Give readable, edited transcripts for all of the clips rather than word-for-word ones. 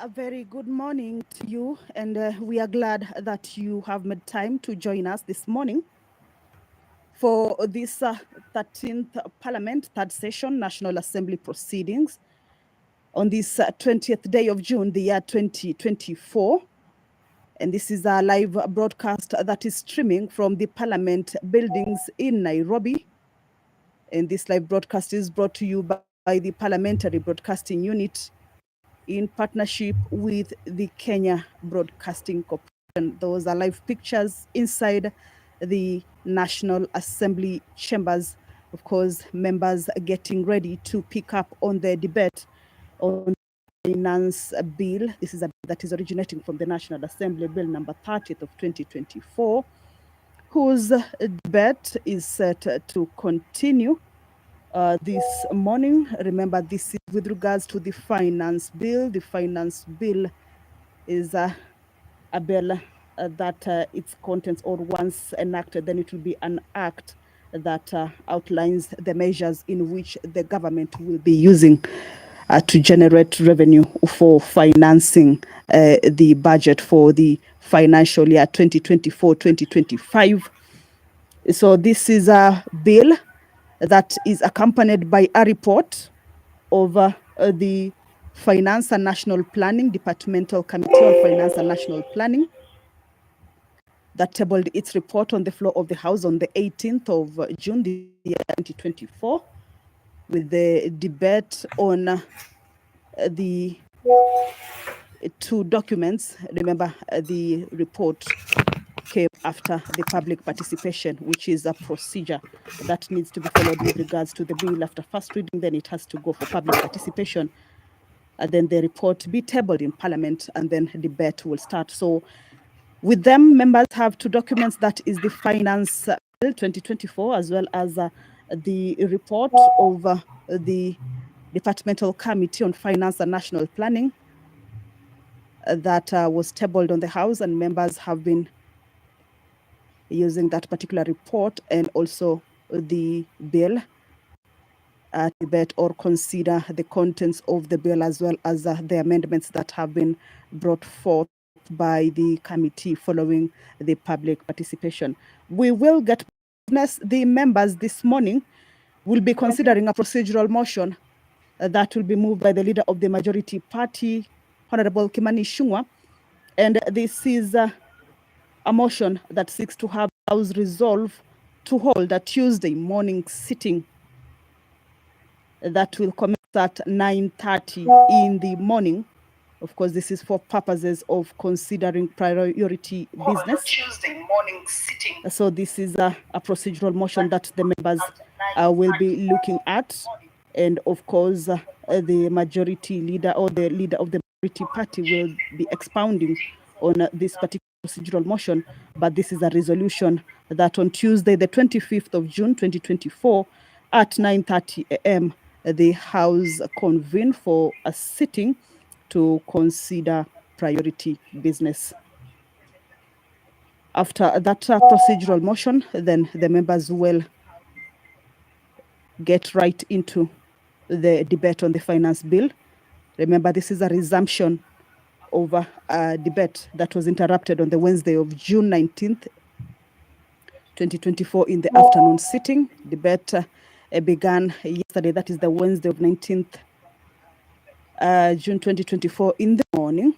A very good morning to you, and we are glad that you have made time to join us this morning for this 13th Parliament, third session, National Assembly proceedings on this 20th day of June, the year 2024. And this is a live broadcast that is streaming from the Parliament buildings in Nairobi. And this live broadcast is brought to you by the Parliamentary Broadcasting Unit in partnership with the Kenya Broadcasting Corporation. Those are live pictures inside the National Assembly chambers. Of course, members getting ready to pick up on the debate on the finance bill. This is a bill that is originating from the National Assembly, Bill number 30th of 2024, whose debate is set to continue this morning. Remember, this is with regards to the finance bill. The finance bill is a bill that its contents, or once enacted, then it will be an act that outlines the measures in which the government will be using to generate revenue for financing the budget for the financial year 2024-2025. So this is a bill that is accompanied by a report of the Finance and National Planning, Departmental Committee on Finance and National Planning, that tabled its report on the floor of the House on the 18th of June, the year 2024, with the debate on the two documents. Remember, the report came after the public participation, which is a procedure that needs to be followed with regards to the bill. After first reading, then it has to go for public participation, and then the report be tabled in Parliament, and then debate will start. So with them, members have two documents, that is the Finance Bill 2024, as well as the report of the Departmental Committee on Finance and National Planning that was tabled on the House, and members have been using that particular report and also the bill debate or consider the contents of the bill, as well as the amendments that have been brought forth by the committee following the public participation. We will get business. The members this morning will be considering a procedural motion that will be moved by the leader of the majority party, Honorable Kimani Ichung'wah, and this is a motion that seeks to have House resolve to hold a Tuesday morning sitting that will commence at 9:30 in the morning. Of course, this is for purposes of considering priority business. Tuesday morning sitting. So this is a procedural motion that the members will be looking at. And of course, the majority leader or the leader of the majority party will be expounding on this particular procedural motion. But this is a resolution that on Tuesday, the 25th of June, 2024, at 9:30 a.m., the House convened for a sitting to consider priority business. After that procedural motion, then the members will get right into the debate on the finance bill. Remember, this is a resumption of a debate that was interrupted on the Wednesday of June 19th, 2024 in the afternoon sitting. Debate began yesterday, that is the Wednesday of 19th June 2024 in the morning,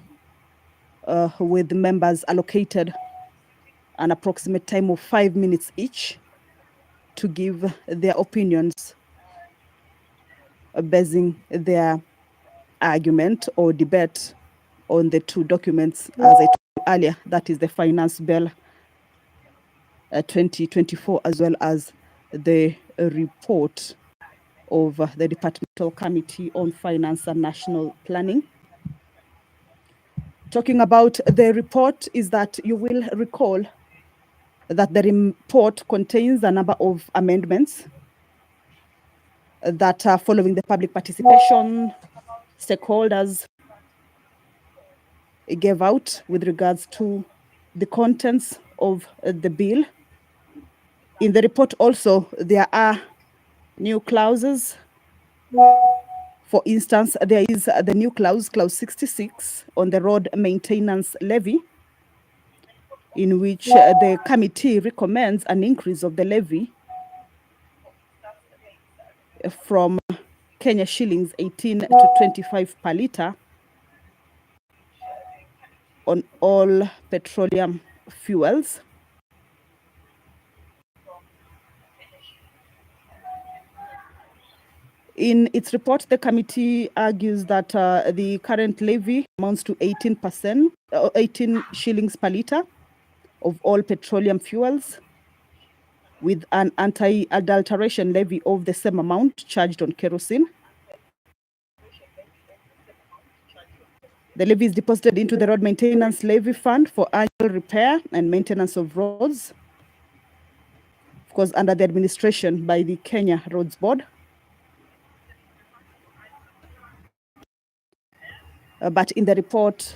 with members allocated an approximate time of 5 minutes each to give their opinions, basing their argument or debate on the two documents, as I told you earlier, that is the Finance Bill 2024, as well as the report of the Departmental Committee on Finance and National Planning. Talking about the report, is that you will recall that the report contains a number of amendments that are following the public participation. Stakeholders gave out with regards to the contents of the bill. In the report also, there are new clauses For instance, there is the new clause 66, on the road maintenance levy, in which the committee recommends an increase of the levy from Kenya shillings 18 to 25 per litre on all petroleum fuels. In its report, the committee argues that the current levy amounts to 18%, 18 shillings per litre of all petroleum fuels, with an anti-adulteration levy of the same amount charged on kerosene. The levy is deposited into the Road Maintenance Levy Fund for annual repair and maintenance of roads, of course, under the administration by the Kenya Roads Board. But in the report,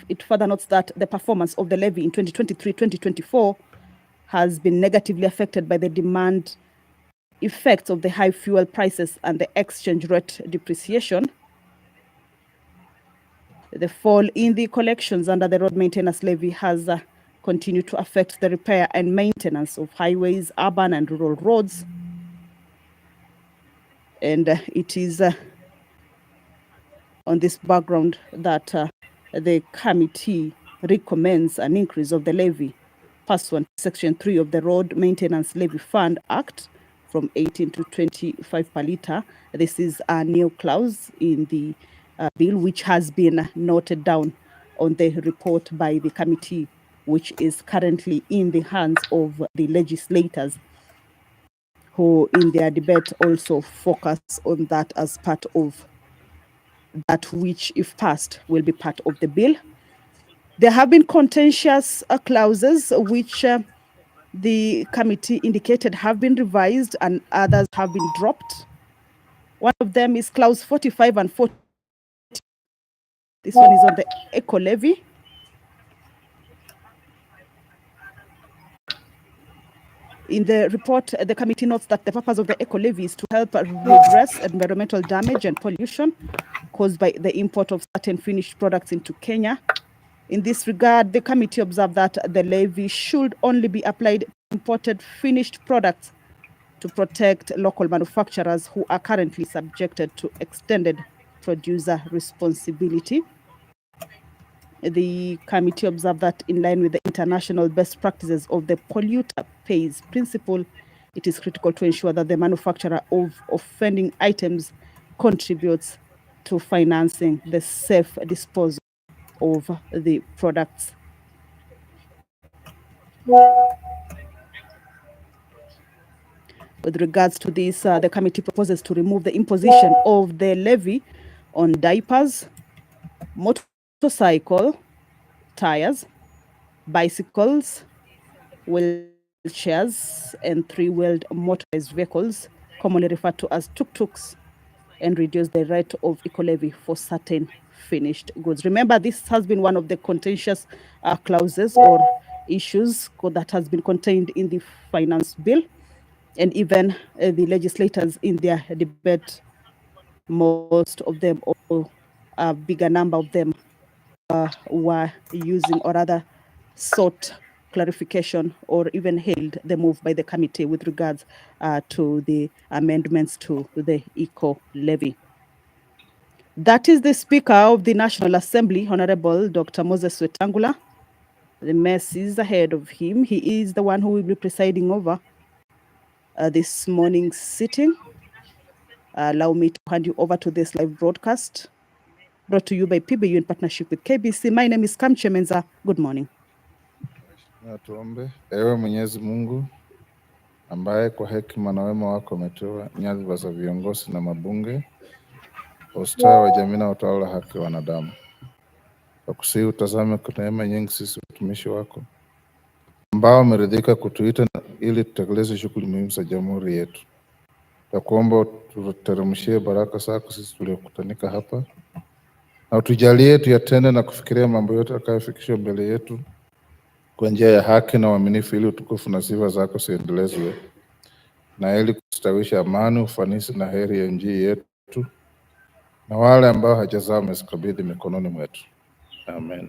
it further notes that the performance of the levy in 2023-2024 has been negatively affected by the demand effects of the high fuel prices and the exchange rate depreciation. The fall in the collections under the road maintenance levy has continued to affect the repair and maintenance of highways, urban and rural roads. And it is on this background that the committee recommends an increase of the levy pursuant to Section 3 of the Road Maintenance Levy Fund Act from 18 to 25 per litre. This is a new clause in the bill, which has been noted down on the report by the committee, which is currently in the hands of the legislators, who in their debate also focus on that as part of that which, if passed, will be part of the bill. There have been contentious clauses which the committee indicated have been revised and others have been dropped. One of them is clause 45 and 40. This one is on the eco levy. In the report, the committee notes that the purpose of the eco levy is to help redress environmental damage and pollution caused by the import of certain finished products into Kenya. In this regard, the committee observed that the levy should only be applied to imported finished products to protect local manufacturers who are currently subjected to extended producer responsibility. The committee observed that in line with the international best practices of the polluter pays principle, it is critical to ensure that the manufacturer of offending items contributes to financing the safe disposal of the products. With regards to this, the committee proposes to remove the imposition of the levy on diapers, motorcycle tires, bicycles, wheelchairs, and three-wheeled motorized vehicles, commonly referred to as tuk-tuks, and reduce the rate of eco levy for certain finished goods. Remember, this has been one of the contentious clauses or issues that has been contained in the finance bill, and even the legislators in their debate, most of them, or a bigger number of them, were using or rather sought clarification or even hailed the move by the committee with regards to the amendments to the eco levy. That is the Speaker of the National Assembly, Honorable Dr. Moses Wetangula. The mess is ahead of him. He is the one who will be presiding over this morning's sitting. Allow me to hand you over to this live broadcast brought to you by PBU in partnership with KBC. My name is Kamche Menza. Good morning. Na tuombe. Ewe Mwenyezi Mungu ambaye kwa hekima na wema wako umetoa nyadhifa za viongozi na mabunge, ustawi wa jamii na utawala haki wa wanadamu. Tukusihi utazame kwa neema nyingi sisi watumishi wako ambao umeridhika kutuita ili tutekeleze shughuli muhimu za jamhuri yetu. Tukuomba tuteremshie baraka zako sisi tuliokutanika hapa, na utujalie tuyatende na kufikiria mambo yote yatakayofikishwa mbele yetu kwa njia ya haki na uaminifu, ili utukufu na sifa zako ziendelezwe, na ili kustawisha amani, ufanisi na heri ya nchi yetu na wale ambao haja zao wamezikabidhi mikononi mwetu. Amen.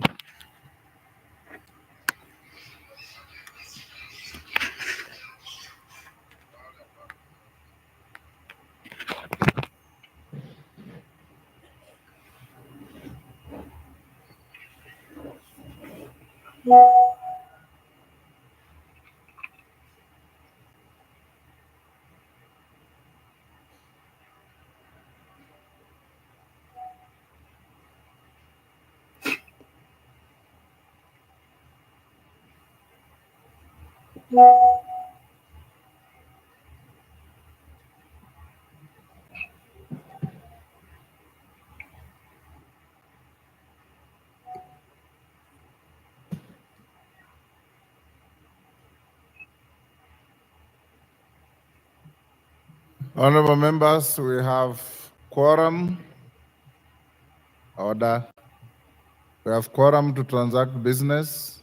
Honorable members, we have quorum. Order. We have quorum to transact business.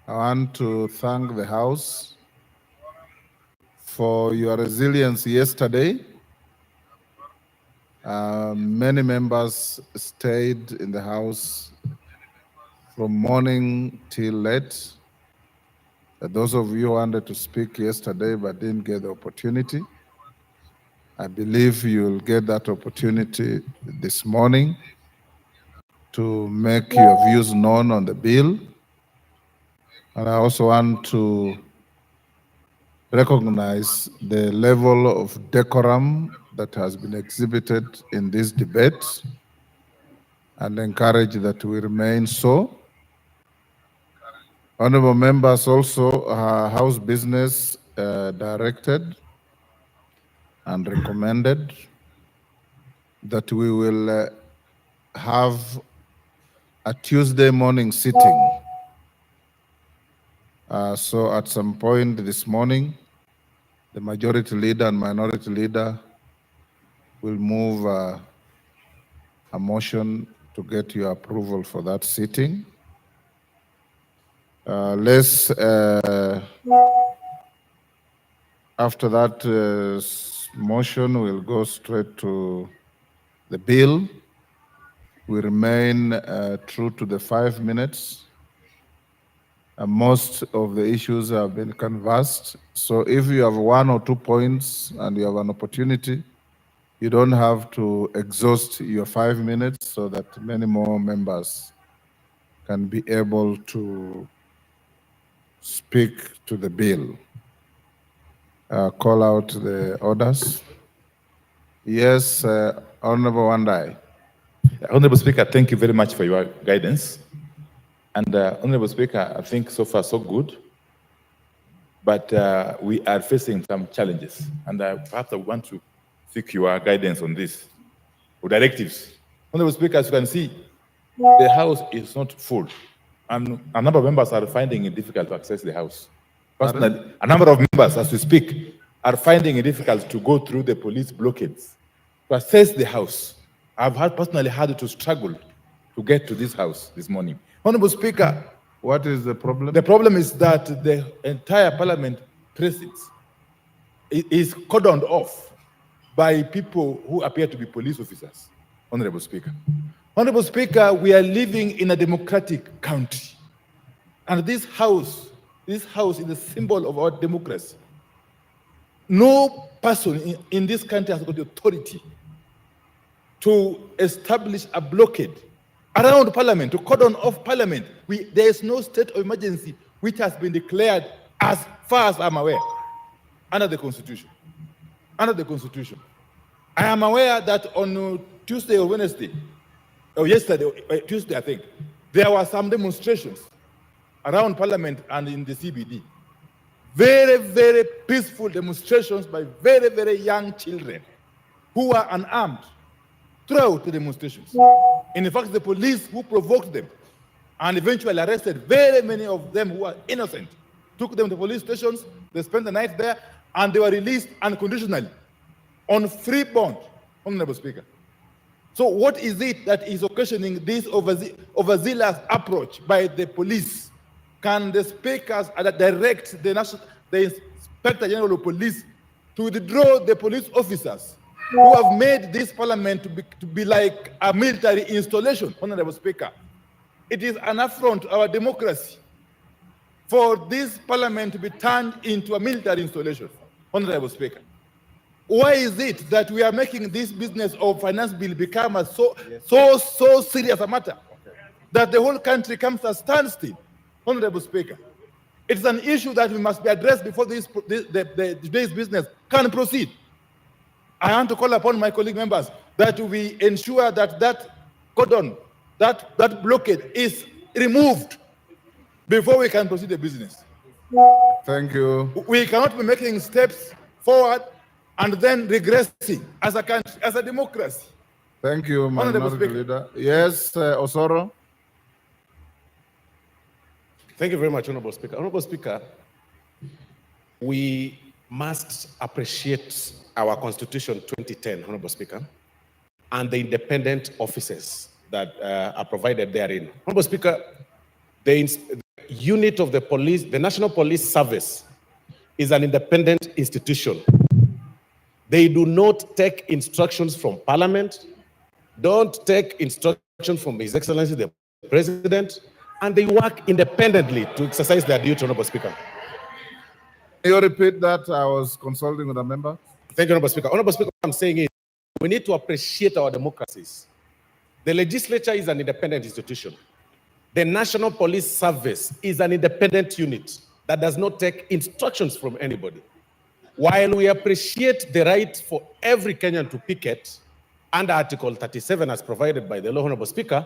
I want to thank the House for your resilience yesterday. Many members stayed in the House from morning till late. Those of you who wanted to speak yesterday but didn't get the opportunity, I believe you'll get that opportunity this morning to make your views known on the bill. And I also want to recognize the level of decorum that has been exhibited in this debate and encourage that we remain so. Honorable members, also House Business directed and recommended that we will have a Tuesday morning sitting. So at some point this morning, the majority leader and minority leader will move a motion to get your approval for that sitting. After that motion, we'll go straight to the bill. We remain true to the 5 minutes. Most of the issues have been canvassed. So if you have 1 or 2 points and you have an opportunity, you don't have to exhaust your 5 minutes so that many more members can be able to speak to the bill. Call out the orders. Yes, Honorable Wandai. Honorable Speaker, thank you very much for your guidance. And Honorable Speaker, I think so far so good, but we are facing some challenges, and perhaps I want to seek your guidance on this, or directives. Honorable Speaker, as you can see, the House is not full, and a number of members are finding it difficult to access the House. Personally, a number of members, as we speak, are finding it difficult to go through the police blockades to access the House. I've personally had to struggle to get to this House this morning. Honorable Speaker, what is the problem? The problem is that the entire Parliament precincts is cordoned off by people who appear to be police officers. Honorable Speaker. Honorable Speaker, we are living in a democratic country, and this House is a symbol of our democracy. No person in this country has got the authority to establish a blockade around Parliament, to cordon off Parliament. There is no state of emergency which has been declared, as far as I'm aware, under the Constitution. Under the Constitution. I am aware that on Tuesday or Wednesday, or yesterday, Tuesday I think, there were some demonstrations around Parliament and in the CBD. Very, very peaceful demonstrations by very, very young children who were unarmed throughout the demonstrations. In fact, the police who provoked them and eventually arrested very many of them who were innocent, took them to police stations, they spent the night there, and they were released unconditionally on free bond, Honorable Speaker. So what is it that is occasioning this overzealous approach by the police? Can the speakers direct the Inspector General of Police to withdraw the police officers who have made this parliament to be like a military installation, Honorable Speaker. It is an affront to our democracy for this parliament to be turned into a military installation, Honorable Speaker. Why is it that we are making this business of finance bill become a so serious a matter that the whole country comes to a standstill, Honorable Speaker? It's an issue that we must be addressed before today's business can proceed. I want to call upon my colleague members that we ensure that that cordon, that blockade is removed before we can proceed the business. Thank you. We cannot be making steps forward and then regressing as a country, as a democracy. Thank you, Honorable Minority Speaker. Leader. Yes, Osoro. Thank you very much, Honorable Speaker. Honorable Speaker, we must appreciate our Constitution 2010, Honorable Speaker, and the independent offices that are provided therein. Honorable Speaker, the unit of the police, the National Police Service, is an independent institution. They do not take instructions from Parliament, don't take instructions from His Excellency the President, and they work independently to exercise their duty, Honorable Speaker. Can you repeat that? I was consulting with a member. Thank you, Honorable Speaker. Honorable Speaker, what I'm saying is we need to appreciate our democracies. The legislature is an independent institution. The National Police Service is an independent unit that does not take instructions from anybody. While we appreciate the right for every Kenyan to picket under Article 37 as provided by the law, Honorable Speaker,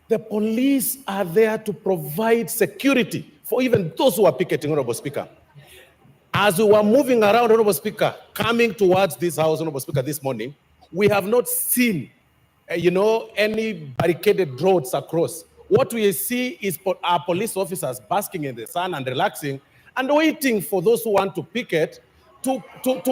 the police are there to provide security for even those who are picketing, Honorable Speaker. As we were moving around, Honorable Speaker, coming towards this house, Honorable Speaker, this morning, we have not seen, any barricaded roads across. What we see is our police officers basking in the sun and relaxing and waiting for those who want to picket to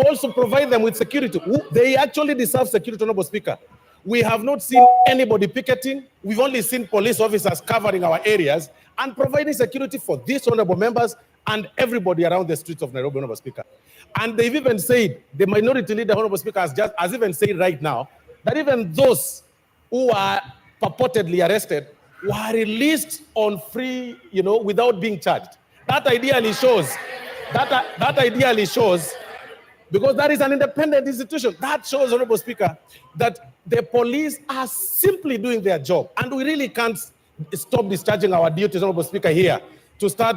also provide them with security. They actually deserve security, Honorable Speaker. We have not seen anybody picketing. We've only seen police officers covering our areas and providing security for these honorable members and everybody around the streets of Nairobi, Honorable Speaker. And they've even said, the minority leader, Honorable Speaker, has even said right now that even those who are purportedly arrested were released on free, without being charged. That ideally shows, because that is an independent institution, that shows, Honorable Speaker, that the police are simply doing their job. And we really can't stop discharging our duties, Honorable Speaker, here to start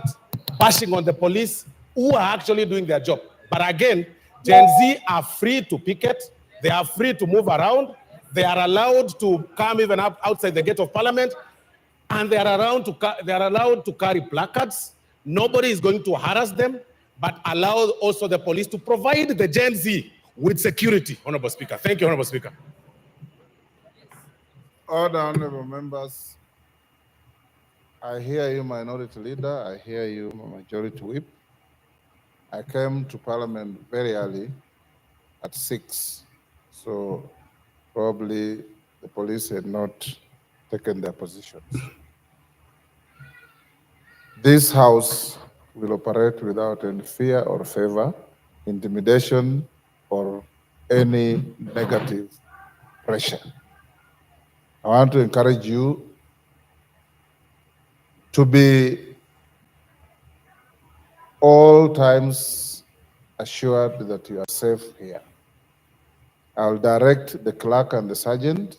bashing on the police who are actually doing their job. But again, Gen Z are free to picket. They are free to move around. They are allowed to come even up outside the gate of Parliament. And they are allowed to carry placards. Nobody is going to harass them, but allow also the police to provide the Gen Z with security, Honorable Speaker. Thank you, Honorable Speaker. Order, honorable members. I hear you, Minority Leader. I hear you, Majority Whip. I came to Parliament very early at 6, so probably the police had not taken their positions. This House will operate without any fear or favor, intimidation, or any negative pressure. I want to encourage you to be all times assured that you are safe here. I'll direct the clerk and the sergeant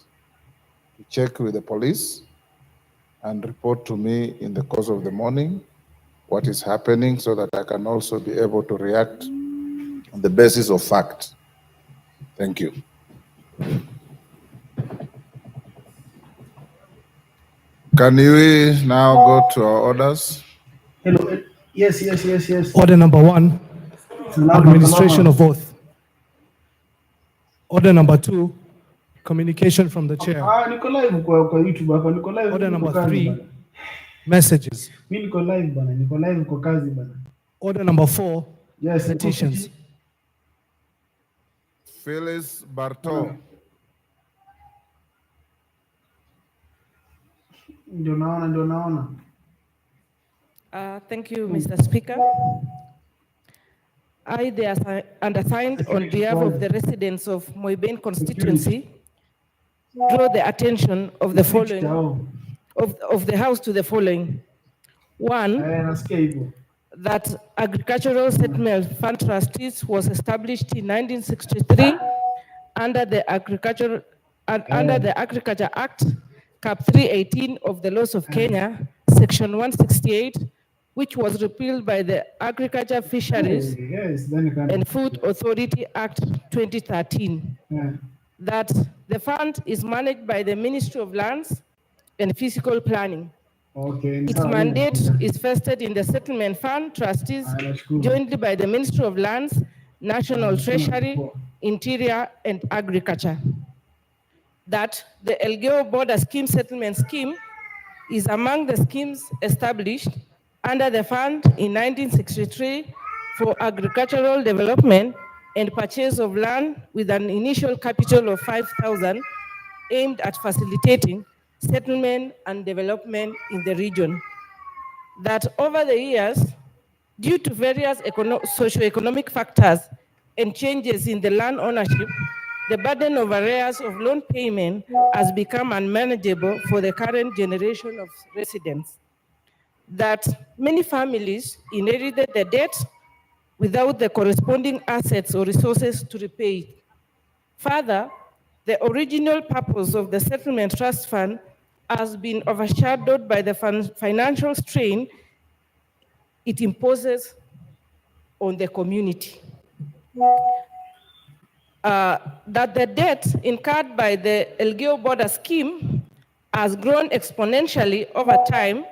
to check with the police and report to me in the course of the morning what is happening so that I can also be able to react on the basis of fact. Thank you. Can we now go to our orders? Hello. Yes. Order number 1, administration of oath. Order number 2, communication from the chair. Niko live kwa YouTube hapa, niko live. Order number 3, messages. Mimi niko live bana, niko live kwa kazi bana. Order number 4, Yes, petitions. Phyllis Barto. Ndio naona. Thank you, Mr. Speaker. I, the undersigned, on behalf of the residents of Moiben constituency, draw the attention of the following, of the House to the following. One, Nasikia hivyo. that Agricultural Settlement Fund Trustees was established in 1963 under the Agriculture Act, Cap 318 of the Laws of Kenya, Section 168, which was repealed by the Agriculture, Fisheries Yes, then you can. and Food Authority Act 2013. Yeah. That the fund is managed by the Ministry of Lands and Physical Planning. Okay. Its sawa. mandate is vested in the Settlement Fund Trustees, Nashukuru. jointly by the Ministry of Lands, National Treasury, Interior, and Agriculture. That the Elgeyo Border Scheme Settlement Scheme is among the schemes established under the fund in 1963 for agricultural development and purchase of land with an initial capital of 5,000, aimed at facilitating settlement and development in the region. That over the years, due to various socio-economic factors and changes in the land ownership, the burden of arrears of loan payment has become unmanageable for the current generation of residents. That many families inherited the debt without the corresponding assets or resources to repay it. Further, the original purpose of the Settlement Trust Fund has been overshadowed by the financial strain it imposes on the community. That the debt incurred by the Elgeyo Border Scheme has grown exponentially over time,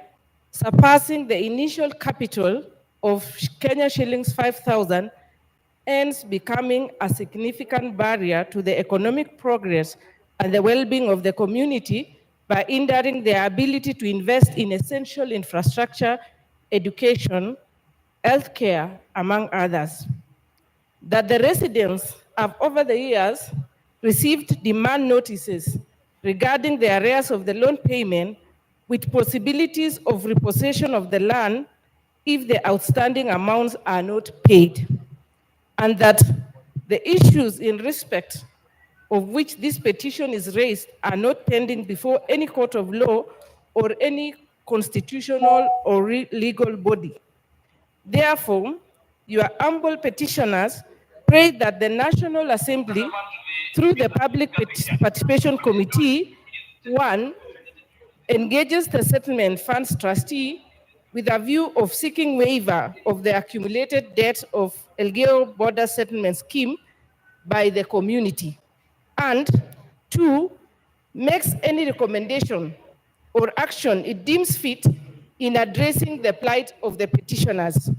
surpassing the initial capital of Kenya shillings 5,000, hence becoming a significant barrier to the economic progress and the well-being of the community by hindering their ability to invest in essential infrastructure, education, healthcare, among others. That the residents have over the years received demand notices regarding the arrears of the loan payment with possibilities of repossession of the land if the outstanding amounts are not paid. And that the issues in respect of which this petition is raised are not pending before any court of law or any constitutional or legal body. Therefore, your humble petitioners pray that the National Assembly, through the Public Participation Committee, one, engages the Settlement Funds trustee with a view of seeking waiver of the accumulated debt of Elgeyo Border Settlement Scheme by the community. And two, makes any recommendation or action it deems fit in addressing the plight of the petitioners.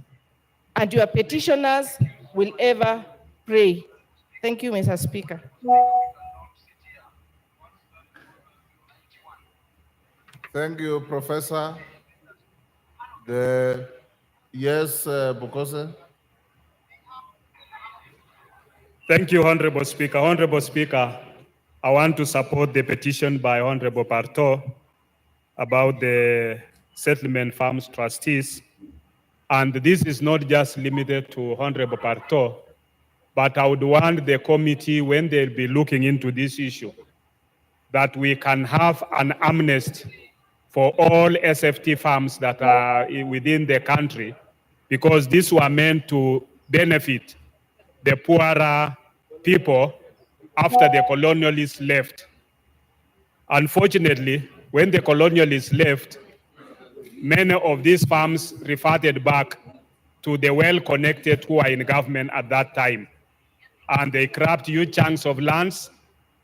And your petitioners will ever pray. Thank you, Mr. Speaker. Thank you, Professor. Yes, Bukose. Thank you, Honorable Speaker. Honorable Speaker, I want to support the petition by Honorable Parto about the settlement farms trustees. And this is not just limited to Honorable Parto, but I would want the committee, when they'll be looking into this issue, that we can have an amnesty for all SFT farms that are within the country, because these were meant to benefit the poorer people after the colonialists left. Unfortunately, when the colonialists left, many of these farms reverted back to the well-connected who are in government at that time. And they grabbed huge chunks of lands,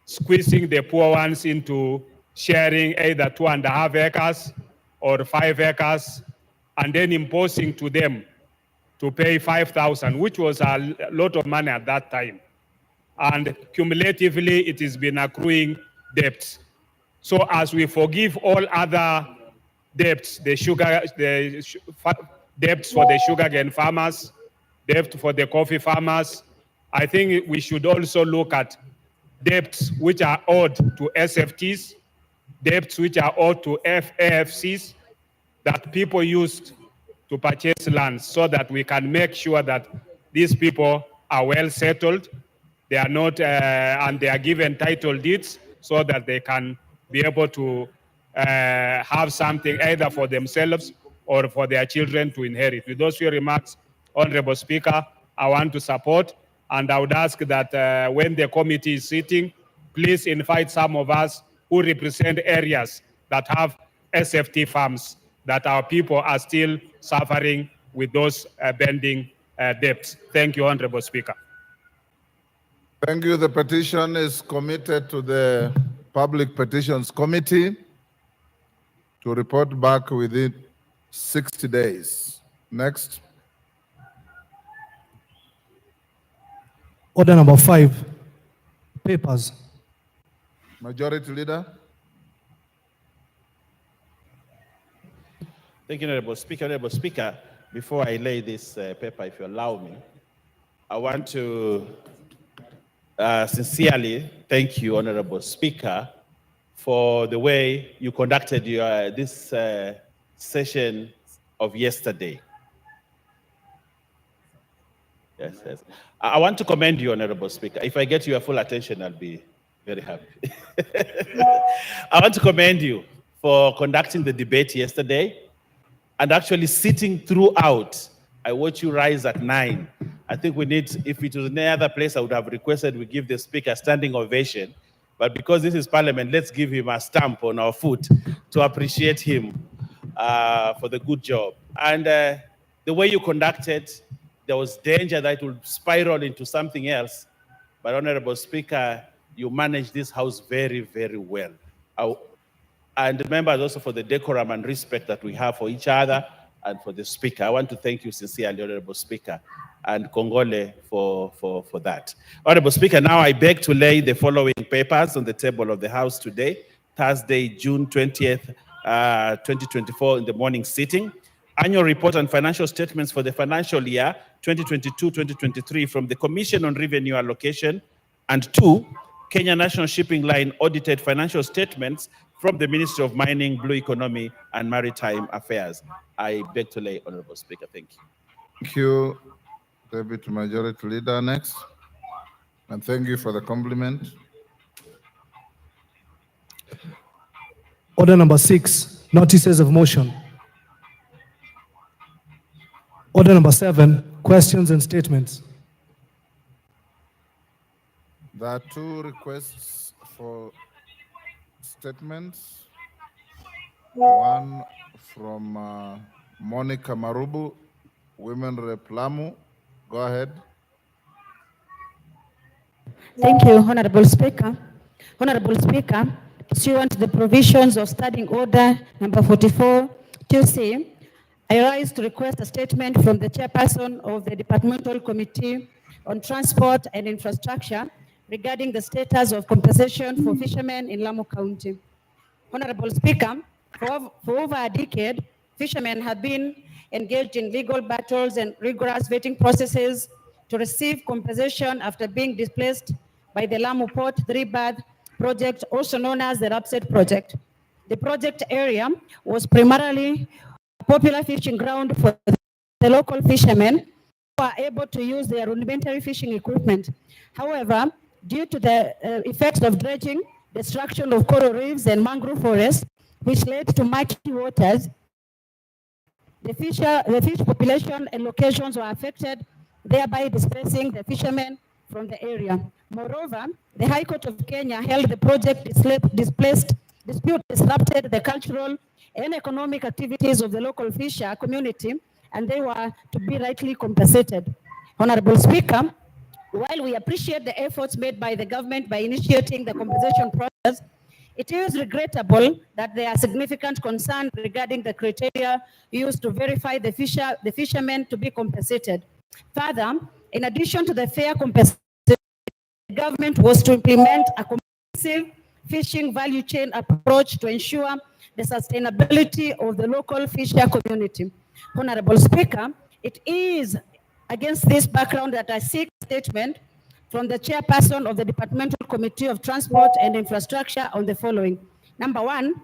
squeezing the poor ones into sharing either 2.5 acres or 5 acres, and then imposing to them to pay 5,000, which was a lot of money at that time. And cumulatively, it has been accruing debts. So as we forgive all other debts, debts for the sugarcane farmers, debt for the coffee farmers, I think we should also look at debts which are owed to SFTs, debts which are owed to AFCs that people used to purchase lands, so that we can make sure that these people are well settled. They are not, and they are given title deeds so that they can be able to have something either for themselves or for their children to inherit. With those few remarks, Honorable Speaker, I want to support, and I would ask that when the committee is sitting, please invite some of us who represent areas that have SFT farms, that our people are still suffering with those pending debts. Thank you, Honorable Speaker. Thank you. The petition is committed to the Public Petitions Committee to report back within 60 days. Next. Order number 5, papers. Majority Leader. Thank you, Honorable Speaker. Honorable Speaker, before I lay this paper, if you allow me, I want to sincerely thank you, Honorable Speaker, for the way you conducted your this session of yesterday. Yes. I want to commend you, Honorable Speaker. If I get your full attention, I'll be very happy. I want to commend you for conducting the debate yesterday and actually sitting throughout. I watched you rise at 9. I think we need, if it was any other place, I would have requested we give the speaker a standing ovation. But because this is Parliament, let's give him a stamp on our foot to appreciate him for the good job. And the way you conducted, there was danger that it would spiral into something else. But Honorable Speaker, you managed this House very, very well. And remember also for the decorum and respect that we have for each other and for the Speaker. I want to thank you sincerely, Honorable Speaker, and Congole for that. Honorable Speaker, now I beg to lay the following papers on the table of the House today, Thursday, June 20th, 2024, in the morning sitting. Annual report and financial statements for the financial year 2022-2023 from the Commission on Revenue Allocation, and 2, Kenya National Shipping Line audited financial statements from the Ministry of Mining, Blue Economy, and Maritime Affairs. I beg to lay, Honorable Speaker. Thank you. Thank you, Deputy Majority Leader. Next. And thank you for the compliment. Order number 6, notices of motion. Order number 7, questions and statements. There are 2 requests for statements. One from Monica Marubu, Women Rep Lamu. Go ahead. Thank you, Honorable Speaker. Honorable Speaker, pursuant to the provisions of Standing Order number 44, 2C, I rise to request a statement from the Chairperson of the Departmental Committee on Transport and Infrastructure regarding the status of compensation for fishermen in Lamu County. Honorable Speaker, for over a decade, fishermen have been engaged in legal battles and rigorous vetting processes to receive compensation after being displaced by the Lamu Port 3-berth project, also known as the Rapset project. The project area was primarily a popular fishing ground for the local fishermen who are able to use their rudimentary fishing equipment. However, due to the effects of dredging, destruction of coral reefs and mangrove forests, which led to murky waters, the fish population and locations were affected, thereby displacing the fishermen from the area. Moreover, the High Court of Kenya held the project dispute disrupted the cultural and economic activities of the local fisher community, and they were to be rightly compensated. Honorable Speaker, while we appreciate the efforts made by the government by initiating the compensation process, it is regrettable that there are significant concerns regarding the criteria used to verify the fishermen to be compensated. Further, in addition to the fair compensation, the government was to implement a comprehensive fishing value chain approach to ensure the sustainability of the local fisher community. Honorable Speaker, it is against this background that I seek a statement from the Chairperson of the Departmental Committee of Transport and Infrastructure on the following. Number 1,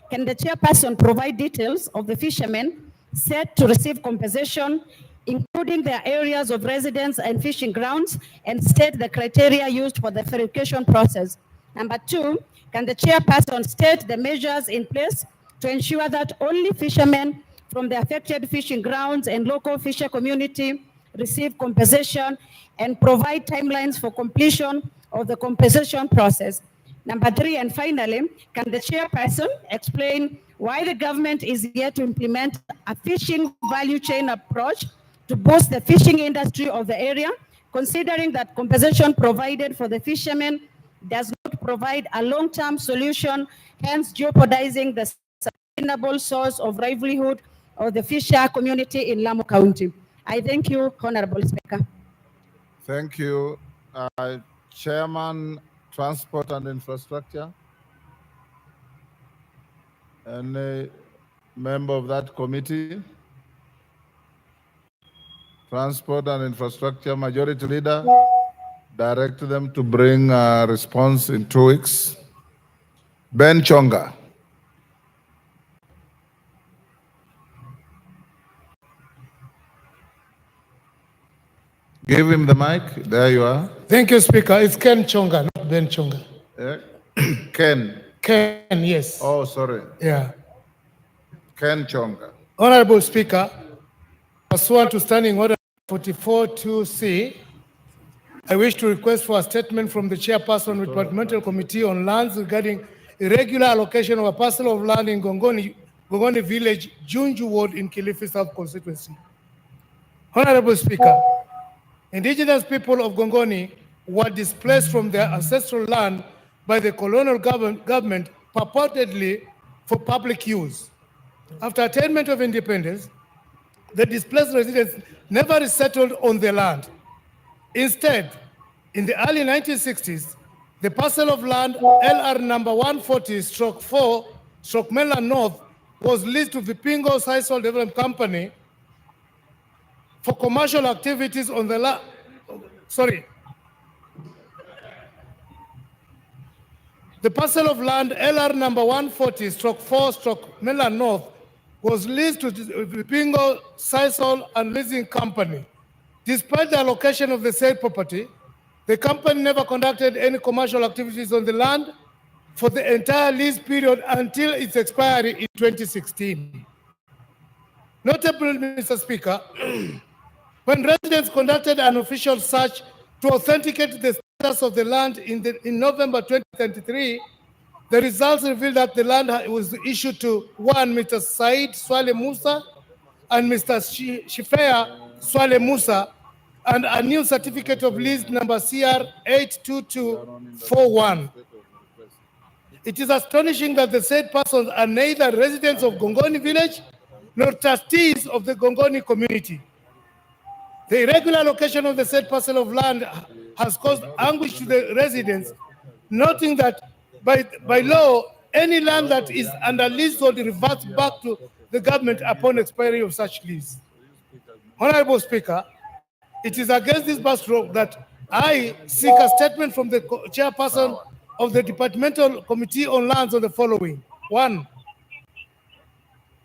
can the Chairperson provide details of the fishermen set to receive compensation including their areas of residence and fishing grounds, and state the criteria used for the verification process. Number 2, can the chairperson state the measures in place to ensure that only fishermen from the affected fishing grounds and local fisher community receive compensation, and provide timelines for completion of the compensation process? Number 3, and finally, can the chairperson explain why the government is yet to implement a fishing value chain approach to boost the fishing industry of the area, considering that compensation provided for the fishermen does not provide a long-term solution, hence jeopardizing the sustainable source of livelihood of the fisher community in Lamu County? I thank you, Honorable Speaker. Thank you. Chairman, Transport and Infrastructure. Any member of that committee? Transport and Infrastructure Majority Leader, direct them to bring a response in 2 weeks. Ben Chonga. Give him the mic. There you are. Thank you, Speaker. It's Ken Chonga, not Ben Chonga. Ken. Ken, yes. Oh, sorry. Yeah. Ken Chonga. Honorable Speaker, pursuant to Standing Order 44-2C, I wish to request for a statement from the Chairperson of the Departmental Committee on Lands regarding irregular allocation of a parcel of land in Gongoni Village, Junju Ward in Kilifi South Constituency. Honorable Speaker, indigenous people of Gongoni were displaced from their ancestral land by the colonial government purportedly for public use. After attainment of independence, the displaced residents never resettled on the land. Instead, in the early 1960s, the parcel of land LR number 140/4/Mainland North was leased to Vipingo Sisal Development Company for commercial activities on the land. The parcel of land LR number 140/4/Mainland North was leased to Vipingo Sisal and Leasing Company. Despite the allocation of the said property, the company never conducted any commercial activities on the land for the entire lease period until its expiry in 2016. Notably, Mr. Speaker, when residents conducted an official search to authenticate the status of the land in November 2023, the results revealed that the land was issued to one Mr. Said Swale Musa and Mr. Shifea Swale Musa, and a new certificate of lease number CR 82241. It is astonishing that the said persons are neither residents of Gongoni village nor trustees of the Gongoni community. The irregular allocation of the said parcel of land has caused anguish to the residents, noting that by law, any land that is under leasehold reverts back to the government upon expiry of such lease. Honorable Speaker, it is against this backdrop that I seek a statement from the chairperson of the Departmental Committee on Lands on the following. 1.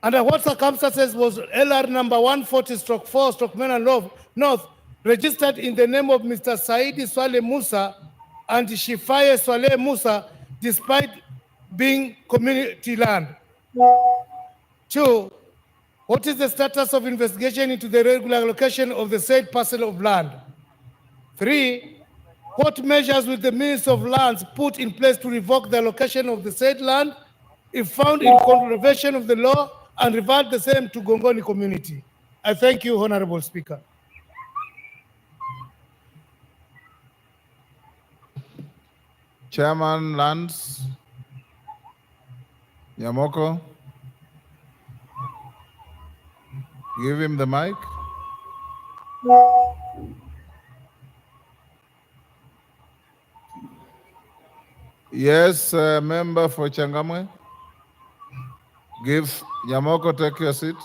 Under what circumstances was LR number 140/4/Mainland North registered in the name of Mr. Saidi Swale Musa and Shifaye Swale Musa despite being community land? 2. What is the status of investigation into the irregular allocation of the said parcel of land? 3. What measures will the Minister of Lands put in place to revoke the allocation of the said land if found in contravention of the law and revert the same to Gongoni community? I thank you, Honorable Speaker. Chairman Lands, Nyamoko. Give him the mic. Yes, member for Changamwe. Give Nyamoko, take your seat.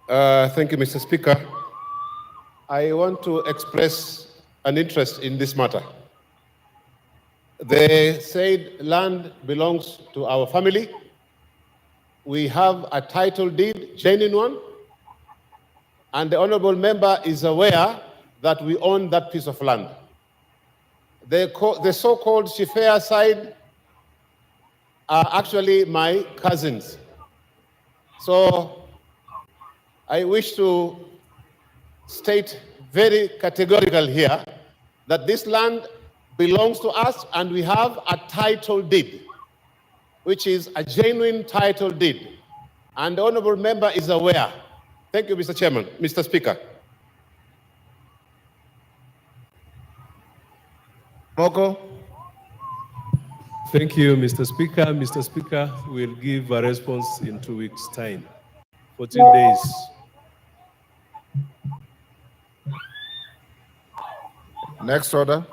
Thank you, Mr. Speaker. I want to express an interest in this matter. The said land belongs to our family. We have a title deed, genuine one, and the honorable member is aware that we own that piece of land. The so-called Shifea side are actually my cousins. So I wish to state very categorical here that this land belongs to us and we have a title deed, which is a genuine title deed. And the honorable member is aware. Thank you, Mr. Chairman, Mr. Speaker. Moko, Thank you, Mr. Speaker. Mr. Speaker, we'll give a response in 2 weeks' time. 14 days. next order.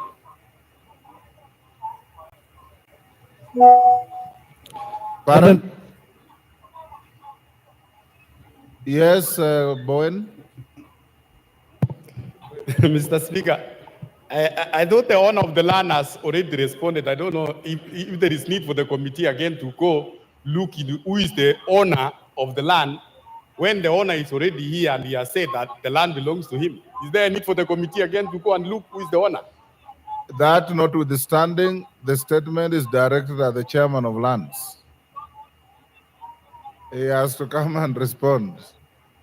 Pardon? Yes, Bowen. Mr. Speaker, I thought the owner of the land has already responded. I don't know if there is need for the committee again to go look into who is the owner of the land when the owner is already here and he has said that the land belongs to him. Is there a need for the committee again to go and look who is the owner? That notwithstanding, the statement is directed at the chairman of lands. He has to come and respond.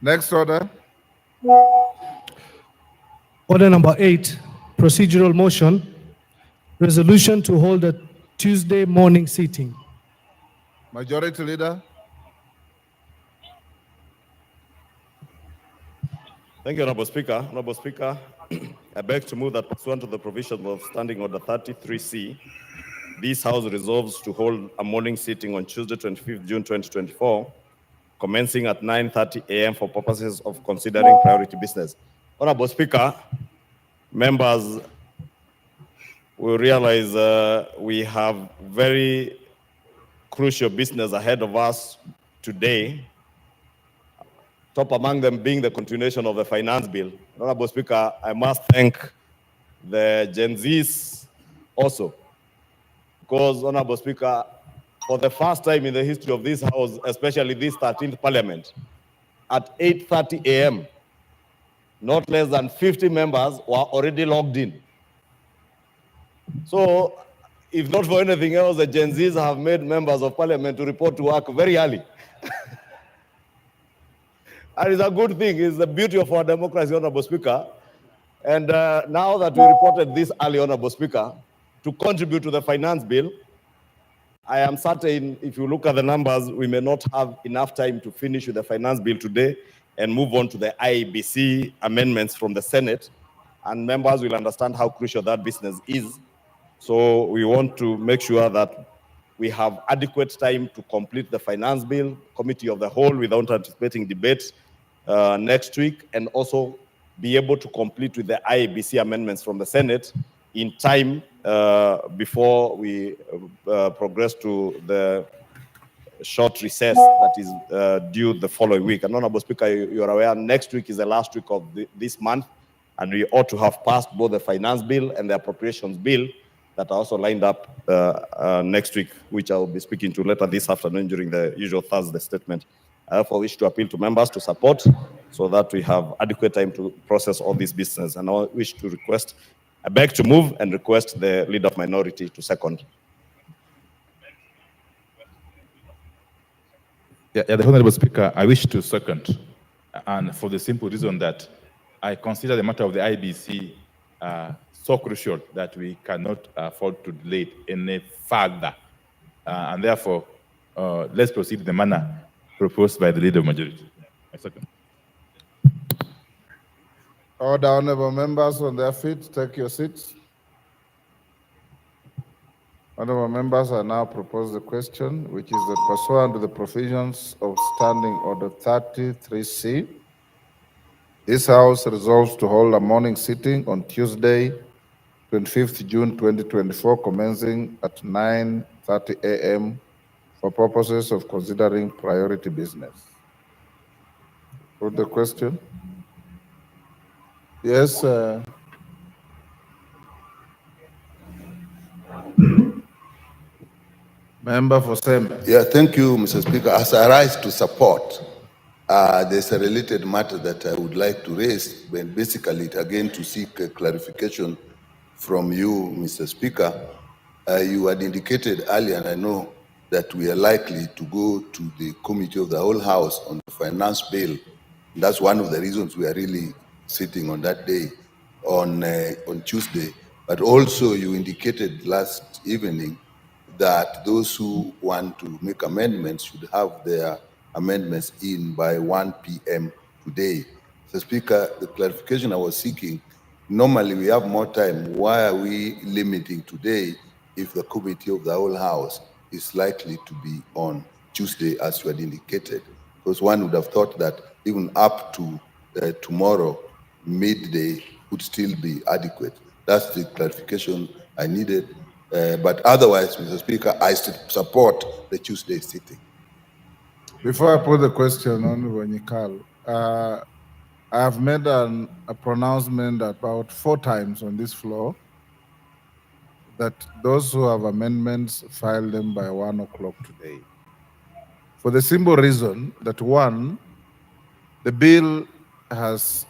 Next order. Order number 8, procedural motion, resolution to hold a Tuesday morning sitting. Majority Leader. Thank you, Honorable Speaker. Honorable Speaker, I beg to move that pursuant to the provisions of Standing Order 33C, this House resolves to hold a morning sitting on Tuesday, 25th June 2024, commencing at 9:30 a.m. for purposes of considering priority business. Honorable Speaker, members will realize we have very crucial business ahead of us today. Top among them being the continuation of the finance bill. Honorable Speaker, I must thank the Gen Zs also, because, Honorable Speaker, for the first time in the history of this House, especially this 13th Parliament, at 8:30 a.m., not less than 50 members were already logged in. So, if not for anything else, the Gen Zs have made members of Parliament to report to work very early. And it's a good thing. It's the beauty of our democracy, Honorable Speaker. And now that we reported this early, Honorable Speaker, to contribute to the finance bill, I am certain if you look at the numbers, we may not have enough time to finish with the finance bill today and move on to the IEBC amendments from the Senate. And members will understand how crucial that business is. So we want to make sure that we have adequate time to complete the finance bill, committee of the whole, without anticipating debate next week, and also be able to complete with the IEBC amendments from the Senate in time before we progress to the short recess that is due the following week. And Honorable Speaker, you are aware next week is the last week of this month, and we ought to have passed both the finance bill and the appropriations bill that are also lined up next week, which I'll be speaking to later this afternoon during the usual Thursday statement. I therefore wish to appeal to members to support so that we have adequate time to process all this business. And I wish to request, I beg to move and request the Leader of Minority to second. Yeah, the Honorable Speaker, I wish to second, and for the simple reason that I consider the matter of the IBC so crucial that we cannot afford to delay it any further. And therefore, let's proceed in the manner proposed by the Leader of Majority. I second. Order, honorable members on their feet, take your seats. Honorable members, I now propose the question, which is that pursuant to the provisions of Standing Order 33C, this House resolves to hold a morning sitting on Tuesday, 25th June 2024, commencing at 9:30 a.m. for purposes of considering priority business. Put the question. Yes. Member for Sembe. Yeah, thank you, Mr. Speaker. As I rise to support, there's a related matter that I would like to raise, but basically, again, to seek a clarification from you, Mr. Speaker. You had indicated earlier, and I know that we are likely to go to the Committee of the Whole House on the Finance Bill. That's one of the reasons we are really sitting on that day, on Tuesday. But also, you indicated last evening that those who want to make amendments should have their amendments in by 1 p.m. today. Mr. Speaker, the clarification I was seeking, normally we have more time. Why are we limiting today if the Committee of the Whole House is likely to be on Tuesday, as you had indicated? Because one would have thought that even up to tomorrow, midday, would still be adequate. That's the clarification I needed. But otherwise, Mr. Speaker, I support the Tuesday sitting. Before I put the question on Wanyikal, I have made a pronouncement about 4 times on this floor that those who have amendments file them by 1 o'clock today. For the simple reason that 1, the bill has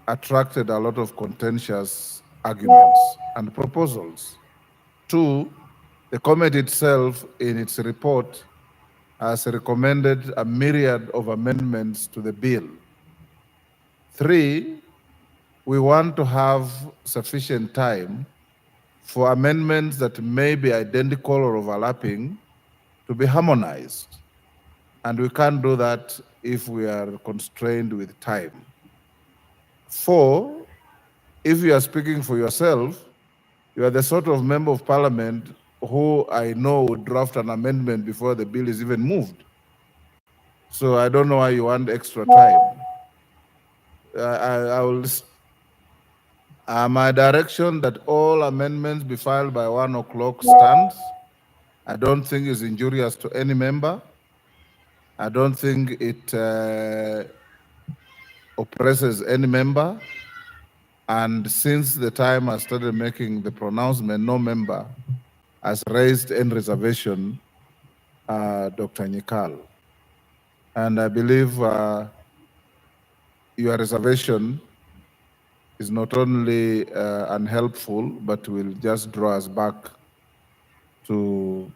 attracted a lot of contentious arguments and proposals. 2, the committee itself in its report has recommended a myriad of amendments to the bill. 3, we want to have sufficient time for amendments that may be identical or overlapping to be harmonized. And we can't do that if we are constrained with time. 4, if you are speaking for yourself, you are the sort of member of parliament who I know would draft an amendment before the bill is even moved. So I don't know why you want extra time. My direction that all amendments be filed by 1 o'clock stands. I don't think it's injurious to any member. I don't think it oppresses any member. And since the time I started making the pronouncement, no member has raised any reservation, Dr. Nyikal. And I believe your reservation is not only unhelpful, but will just draw us back to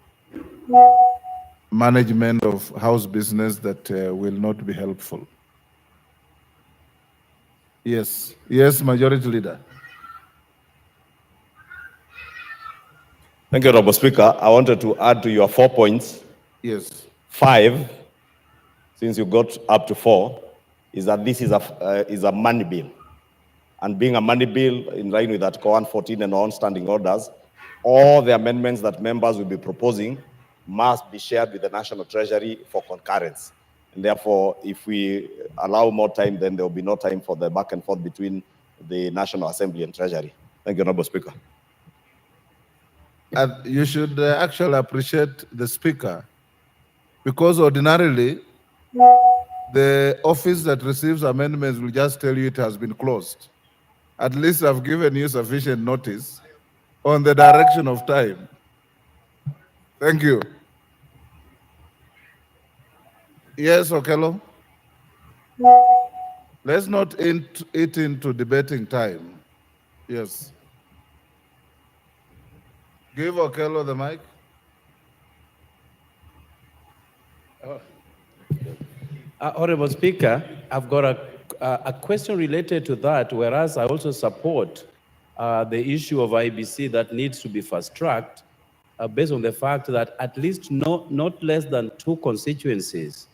management of House business that will not be helpful. Yes, Majority Leader. Thank you, Honorable Speaker. I wanted to add to your 4 points. Yes. 5, since you got up to 4, is that this is a money bill. And being a money bill in line with Article 114 and on standing orders, all the amendments that members will be proposing must be shared with the National Treasury for concurrence. And therefore, if we allow more time, then there will be no time for the back and forth between the National Assembly and Treasury. Thank you, Honorable Speaker. You should actually appreciate the Speaker, because ordinarily, the office that receives amendments will just tell you it has been closed. At least I've given you sufficient notice on the direction of time. Thank you. Yes, Okello? Let's not eat into debating time. Yes. Give Okello the mic. Honorable Speaker, I've got a question related to that, whereas I also support the issue of IBC that needs to be fast-tracked based on the fact that at least not less than 2 constituencies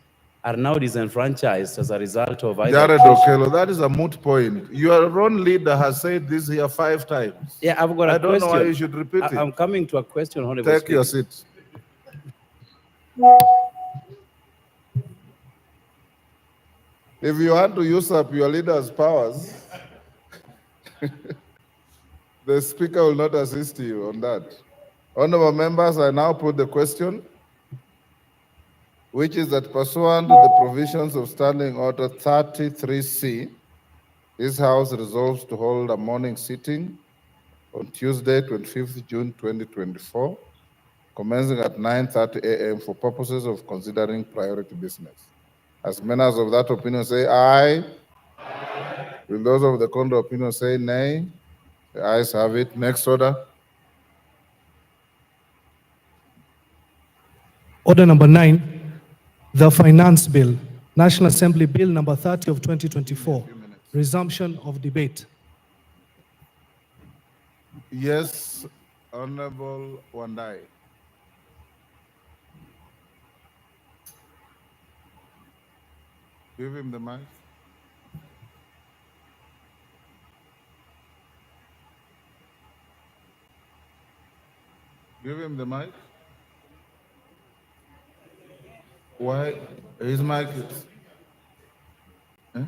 are now disenfranchised as a result of Jared Okello, that is a moot point. Your own leader has said this here 5 times. Yeah, I've got a question. I don't know why you should repeat it. I'm coming to a question, Honorable Take Speaker. your seat. If you want to use up your leader's powers, the Speaker will not assist you on that. Honorable members, I now put the question, which is that pursuant to the provisions of Standing Order 33C, this House resolves to hold a morning sitting on Tuesday, 25th June 2024, commencing at 9:30 a.m. for purposes of considering priority business. As members of that opinion say aye. Will those of the contrary opinion say nay? The ayes have it. Next order. Order number 9, the Finance Bill, National Assembly Bill number 30 of 2024, resumption of debate. Yes, Honorable Wandai. Give him the mic. Give him the mic. Why? His mic is... Eh?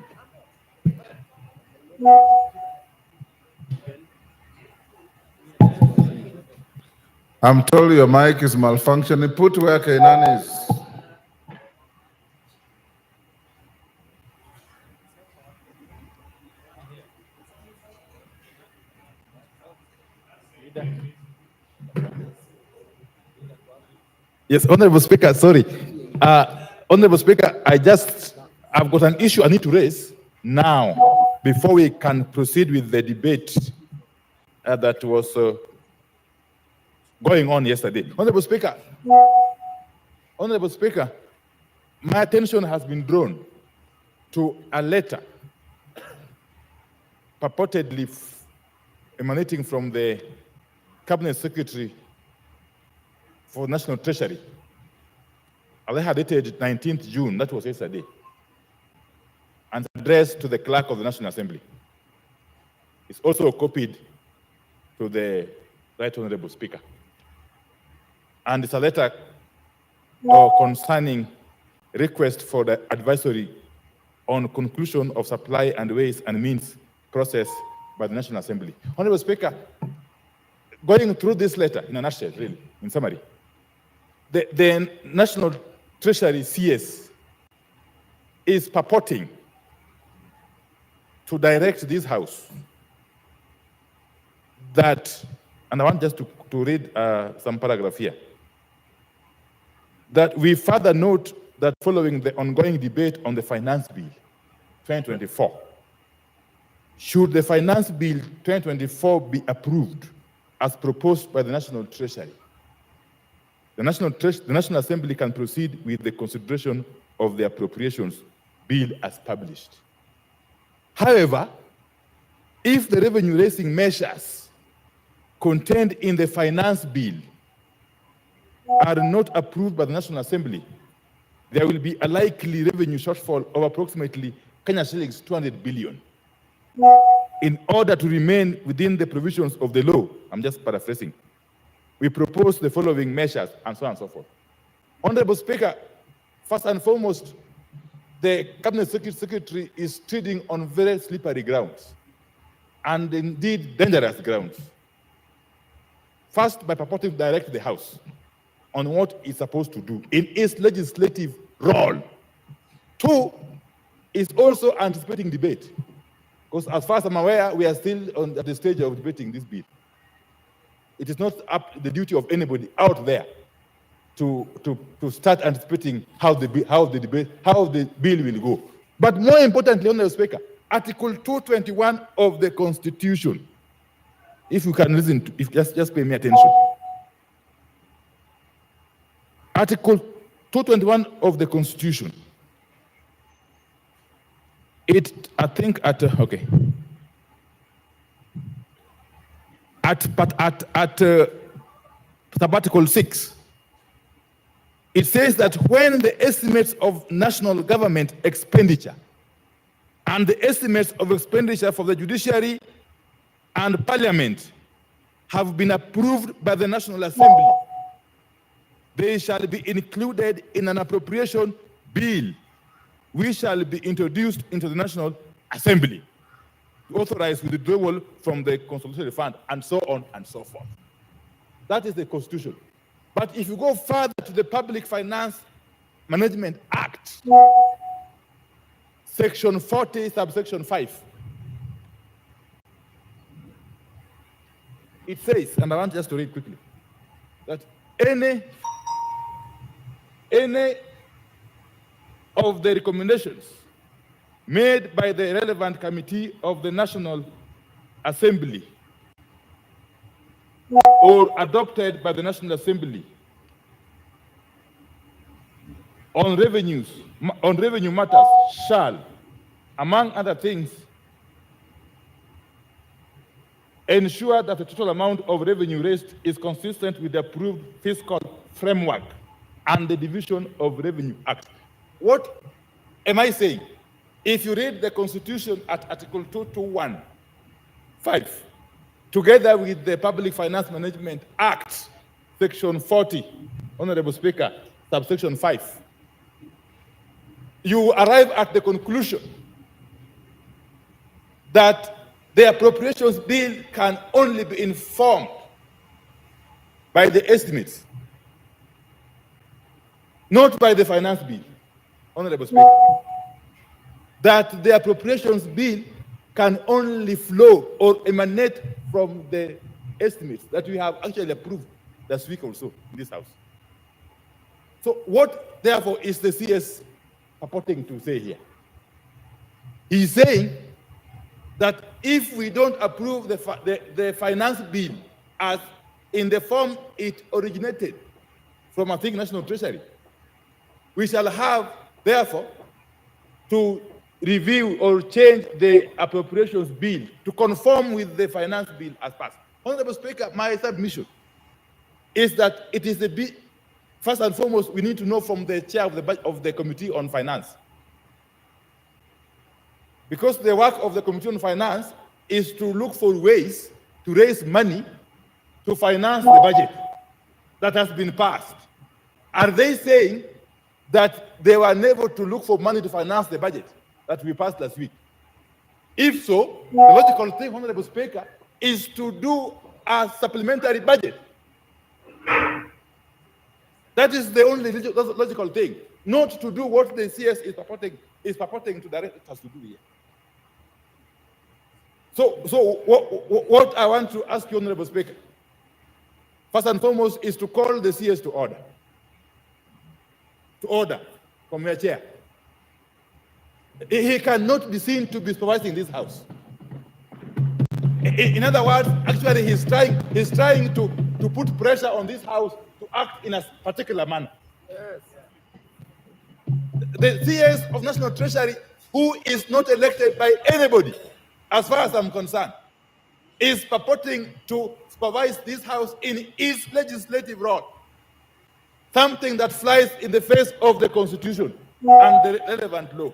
I'm told your mic is malfunctioning. Put where Kainan is. Yes, Honorable Speaker, sorry. Honorable Speaker, I've got an issue I need to raise now before we can proceed with the debate that was going on yesterday. Honorable Speaker, my attention has been drawn to a letter purportedly emanating from the Cabinet Secretary for National Treasury. I had dated 19th June, that was yesterday, and addressed to the Clerk of the National Assembly. It's also copied to the Right Honorable Speaker. And it's a letter concerning request for the advisory on conclusion of supply and ways and means process by the National Assembly. Honorable Speaker, going through this letter in a nutshell, really, in summary, the National Treasury CS is purporting to direct this House that, and I want just to read some paragraph here, that we further note that following the ongoing debate on the Finance Bill 2024, should the Finance Bill 2024 be approved as proposed by the National Treasury, the National Assembly can proceed with the consideration of the appropriations bill as published. However, if the revenue-raising measures contained in the Finance Bill are not approved by the National Assembly, there will be a likely revenue shortfall of approximately Kenya shillings 200 billion. In order to remain within the provisions of the law, I'm just paraphrasing, we propose the following measures, and so on and so forth. Honorable Speaker, first and foremost, the Cabinet Secretary is treading on very slippery grounds, and indeed dangerous grounds. First, by purporting to direct the House on what it's supposed to do in its legislative role. Two, is also anticipating debate, because as far as I'm aware, we are still at the stage of debating this bill. It is not up the duty of anybody out there to start anticipating how the bill will go. But more importantly, Honorable Speaker, Article 221 of the Constitution, if you can listen to, just pay me attention. Article 221 of the Constitution. At Article 6, it says that when the estimates of national government expenditure and the estimates of expenditure for the judiciary and parliament have been approved by the National Assembly, they shall be included in an appropriation bill which shall be introduced into the National Assembly to authorize withdrawal from the consolidation fund, and so on and so forth. That is the Constitution. But if you go further to the Public Finance Management Act, Section 40, subsection 5, it says, and I want just to read quickly, that any of the recommendations made by the relevant committee of the National Assembly or adopted by the National Assembly on revenue matters shall, among other things, ensure that the total amount of revenue raised is consistent with the approved fiscal framework and the Division of Revenue Act. What am I saying? If you read the Constitution at Article 221(5), together with the Public Finance Management Act, Section 40, Honorable Speaker, subsection 5, you arrive at the conclusion that the appropriations bill can only be informed by the estimates, not by the finance bill, Honorable Speaker. That the appropriations bill can only flow or emanate from the estimates that we have actually approved last week also in this House. So what, therefore, is the CS purporting to say here? He's saying that if we don't approve the finance bill as in the form it originated from, I think, National Treasury, we shall have, therefore, to review or change the appropriations bill to conform with the finance bill as passed. Honorable Speaker, my submission is that it is the bill. First and foremost, we need to know from the chair of the Committee on Finance, because the work of the Committee on Finance is to look for ways to raise money to finance the budget that has been passed. Are they saying that they were unable to look for money to finance the budget that we passed last week? If so, the logical thing, Honorable Speaker, is to do a supplementary budget. That is the only logical thing, not to do what the CS is purporting to direct us to do here. So what I want to ask you, Honorable Speaker, first and foremost, is to call the CS to order. To order from your chair. He cannot be seen to be supervising this House. In other words, actually, he's trying to put pressure on this House to act in a particular manner. Yes. The CS of National Treasury, who is not elected by anybody, as far as I'm concerned, is purporting to supervise this House in its legislative role, something that flies in the face of the Constitution and the relevant law,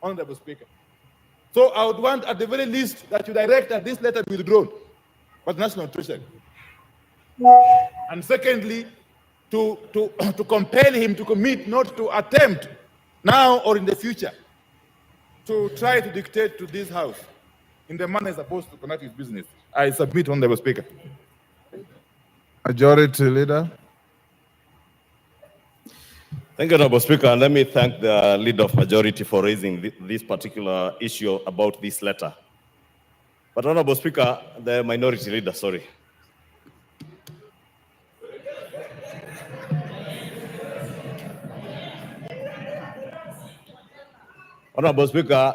Honorable Speaker. So I would want, at the very least, that you direct that this letter be withdrawn by the National Treasury. And secondly, to compel him to commit not to attempt now or in the future to try to dictate to this House in the manner it's supposed to conduct its business. I submit, Honorable Speaker. Majority Leader. Thank you, Honorable Speaker. And let me thank the Leader of Majority for raising this particular issue about this letter. But Honorable Speaker, the Minority Leader, sorry. Honorable Speaker,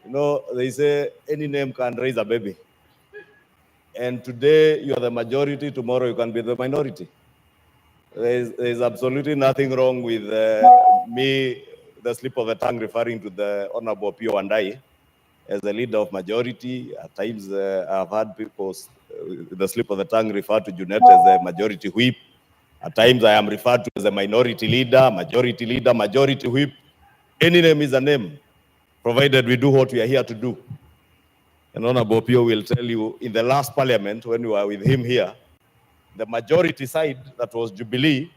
you know, they say any name can raise a baby. And today you are the majority, tomorrow you can be the minority. There's absolutely nothing wrong with me, the slip of the tongue, referring to the Honorable Pio and I as the leader of majority. At times I've had people, the slip of the tongue, refer to Junet as the majority whip. At times I am referred to as a minority leader, majority whip. Any name is a name, provided we do what we are here to do. And Honorable Pio will tell you, in the last parliament, when we were with him here, the majority side, that was Jubilee,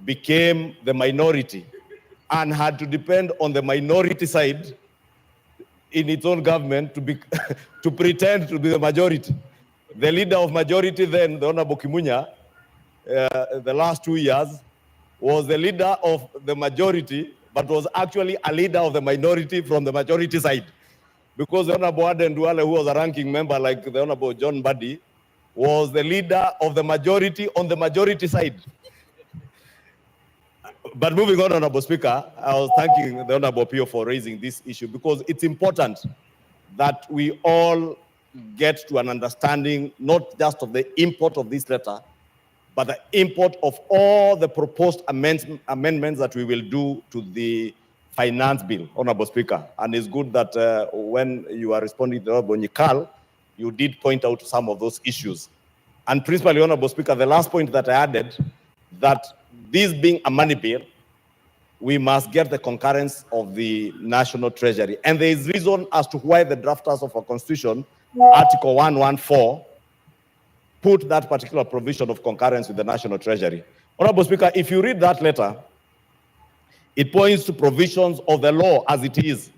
became the minority and had to depend on the minority side in its own government to be to pretend to be the majority. The leader of majority then, the Honorable Kimunya, the last 2 years, was the leader of the majority, but was actually a leader of the minority from the majority side. Because the Honorable Aden Duale, who was a ranking member like the Honorable John Buddy, was the leader of the majority on the majority side. But moving on, Honorable Speaker, I was thanking the Honorable Pio for raising this issue because it's important that we all get to an understanding, not just of the import of this letter, but the import of all the proposed amendments that we will do to the finance bill, Honorable Speaker. And it's good that when you are responding to Honorable Nyikal, you did point out some of those issues. And principally, Honorable Speaker, the last point that I added, that this being a money bill, we must get the concurrence of the National Treasury. And there is reason as to why the drafters of our Constitution, Article 114, put that particular provision of concurrence with the National Treasury. Honorable Speaker, if you read that letter, it points to provisions of the law as it is.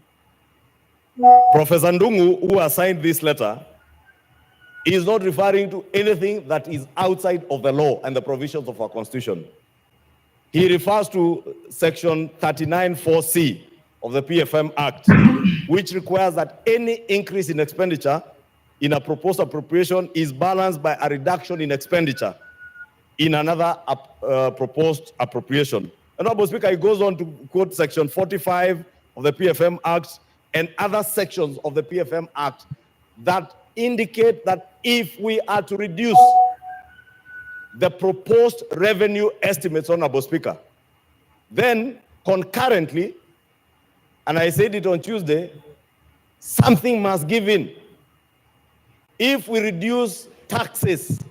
Professor Ndungu, who assigned this letter, is not referring to anything that is outside of the law and the provisions of our Constitution. He refers to Section 39(4)(c) of the PFM Act, which requires that any increase in expenditure in a proposed appropriation is balanced by a reduction in expenditure in another proposed appropriation. Honorable Speaker, he goes on to quote Section 45 of the PFM Act and other sections of the PFM Act that indicate that if we are to reduce the proposed revenue estimates, Honorable Speaker, then concurrently, and I said it on Tuesday, something must give in. If we reduce taxes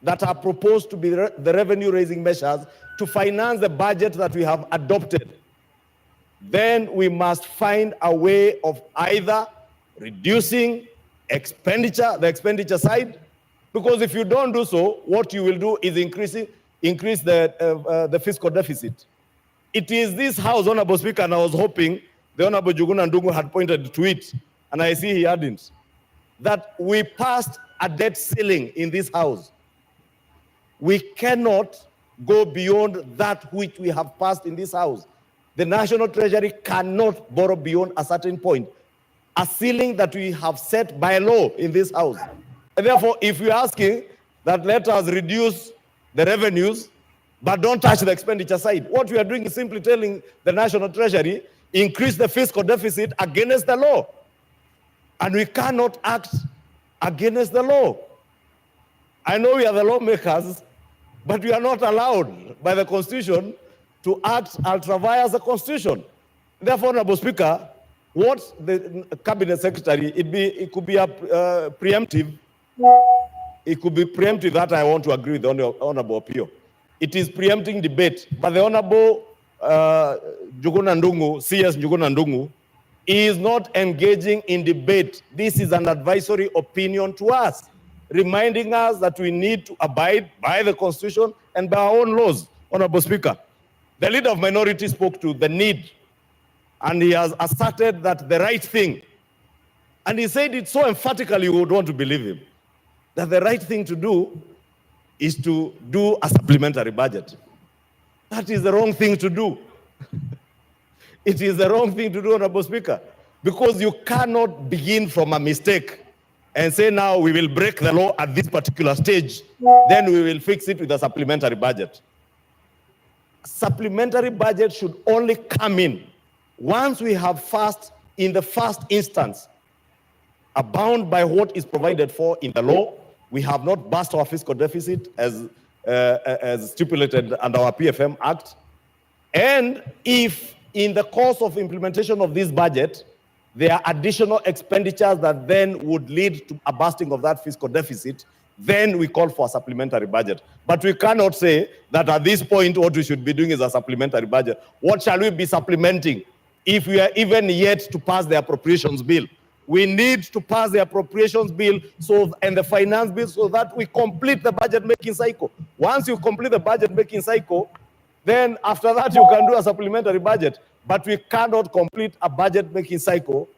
that are proposed to be the revenue-raising measures to finance the budget that we have adopted, then we must find a way of either reducing expenditure, the expenditure side, because if you don't do so, what you will do is increase the fiscal deficit. It is this House, Honorable Speaker, and I was hoping the Honorable Njuguna Ndung'u had pointed to it, and I see he hadn't, that we passed a debt ceiling in this House. We cannot go beyond that which we have passed in this House. The National Treasury cannot borrow beyond a certain point, a ceiling that we have set by law in this House. And therefore, if you're asking that let us reduce the revenues, but don't touch the expenditure side, what we are doing is simply telling the National Treasury, increase the fiscal deficit against the law. And we cannot act against the law. I know we are the lawmakers, but we are not allowed by the Constitution to act ultra vires the Constitution. Therefore, Honorable Speaker, what the Cabinet Secretary, it could be a preemptive. It could be preemptive that I want to agree with the Honorable Pio. It is preempting debate, but the Honorable Njuguna Ndung'u, CS Njuguna Ndung'u, is not engaging in debate. This is an advisory opinion to us, reminding us that we need to abide by the Constitution and by our own laws. Honorable Speaker, the leader of minority spoke to the need, and he has asserted that the right thing, and he said it so emphatically you would want to believe him, that the right thing to do is to do a supplementary budget. That is the wrong thing to do. It is the wrong thing to do, Honorable Speaker, because you cannot begin from a mistake and say now we will break the law at this particular stage, then we will fix it with a supplementary budget. Supplementary budget should only come in once we have in the first instance, bound by what is provided for in the law. We have not burst our fiscal deficit as stipulated under our PFM Act. And if in the course of implementation of this budget, there are additional expenditures that then would lead to a bursting of that fiscal deficit, then we call for a supplementary budget. But we cannot say that at this point, what we should be doing is a supplementary budget. What shall we be supplementing if we are even yet to pass the appropriations bill? We need to pass the appropriations bill and the finance bill so that we complete the budget-making cycle. Once you complete the budget-making cycle, then after that you can do a supplementary budget. But we cannot complete a budget-making cycle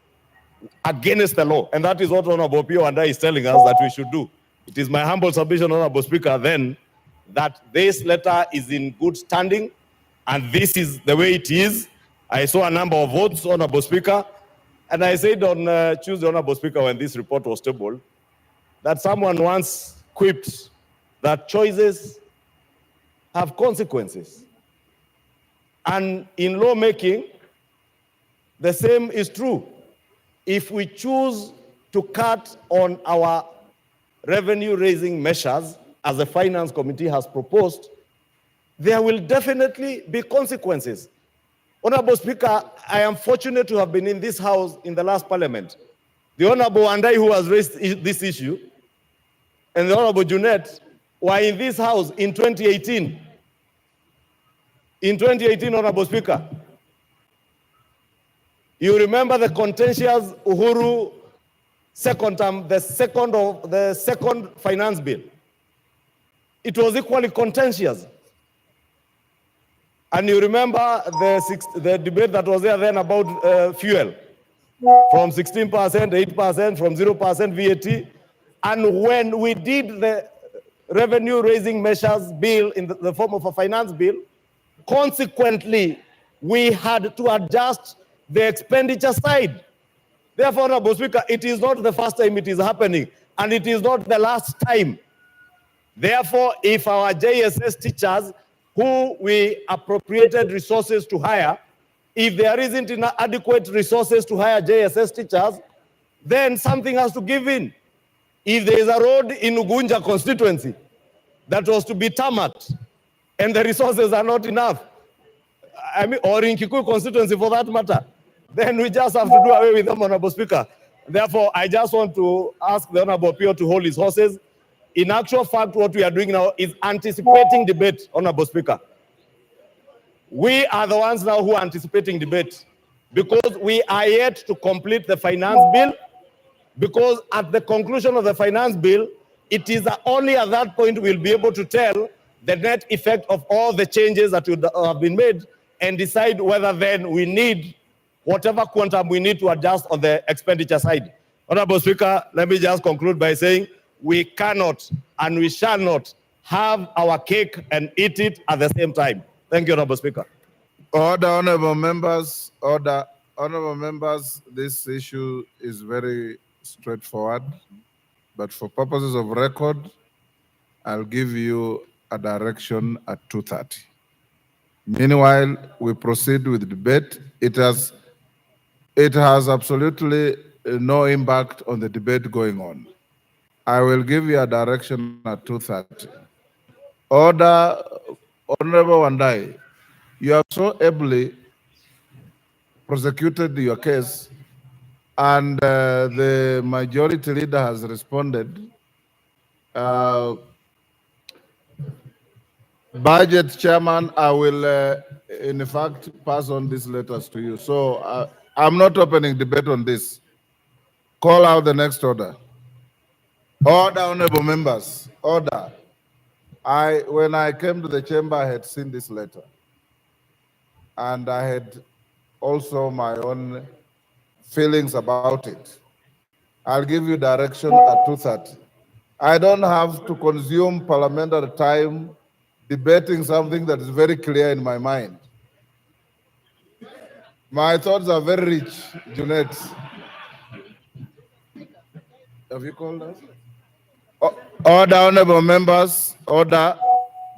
against the law. And that is what Honorable Pio and I is telling us that we should do. It is my humble submission, Honorable Speaker, then, that this letter is in good standing, and this is the way it is. I saw a number of votes, Honorable Speaker, and I said on Tuesday, Honorable Speaker, when this report was tabled, that someone once quipped that choices have consequences. And in lawmaking, the same is true. If we choose to cut on our revenue-raising measures, as the Finance Committee has proposed, there will definitely be consequences. Honorable Speaker, I am fortunate to have been in this House in the last Parliament. The Honorable Andai, who has raised this issue, and the Honorable Junet were in this House in 2018. In 2018, Honorable Speaker, you remember the contentious Uhuru second term, the second finance bill. It was equally contentious. And you remember the debate that was there then about fuel, from 16%, 8%, from 0% VAT. And when we did the revenue-raising measures bill in the form of a finance bill, consequently, we had to adjust the expenditure side. Therefore, Honorable Speaker, it is not the first time it is happening, and it is not the last time. Therefore, if our JSS teachers, who we appropriated resources to hire, if there isn't adequate resources to hire JSS teachers, then something has to give in. If there is a road in Ugunja constituency that was to be tarmacked, and the resources are not enough, or in Kikuyu constituency for that matter, then we just have to do away with them, Honorable Speaker. Therefore, I just want to ask the Honorable Pio to hold his horses. In actual fact, what we are doing now is anticipating debate, Honorable Speaker. We are the ones now who are anticipating debate because we are yet to complete the finance bill, because at the conclusion of the finance bill, it is only at that point we'll be able to tell the net effect of all the changes that have been made and decide whether then we need whatever quantum we need to adjust on the expenditure side. Honorable Speaker, let me just conclude by saying we cannot and we shall not have our cake and eat it at the same time. Thank you, Honorable Speaker. Order, honorable members. Order, honorable members. This issue is very straightforward, but for purposes of record, I'll give you a direction at 2:30. Meanwhile, we proceed with debate. It has absolutely no impact on the debate going on. I will give you a direction at 2:30. Order, Honorable Wandai, you have so ably prosecuted your case, and the majority leader has responded. Budget chairman, I will in fact pass on these letters to you. So I'm not opening debate on this. Call out the next order. Order, honorable members. Order. When I came to the chamber, I had seen this letter. And I had also my own feelings about it. I'll give you direction at 2:30. I don't have to consume parliamentary time debating something that is very clear in my mind. My thoughts are very rich, Junet. Have you called us? Order, honorable members, order.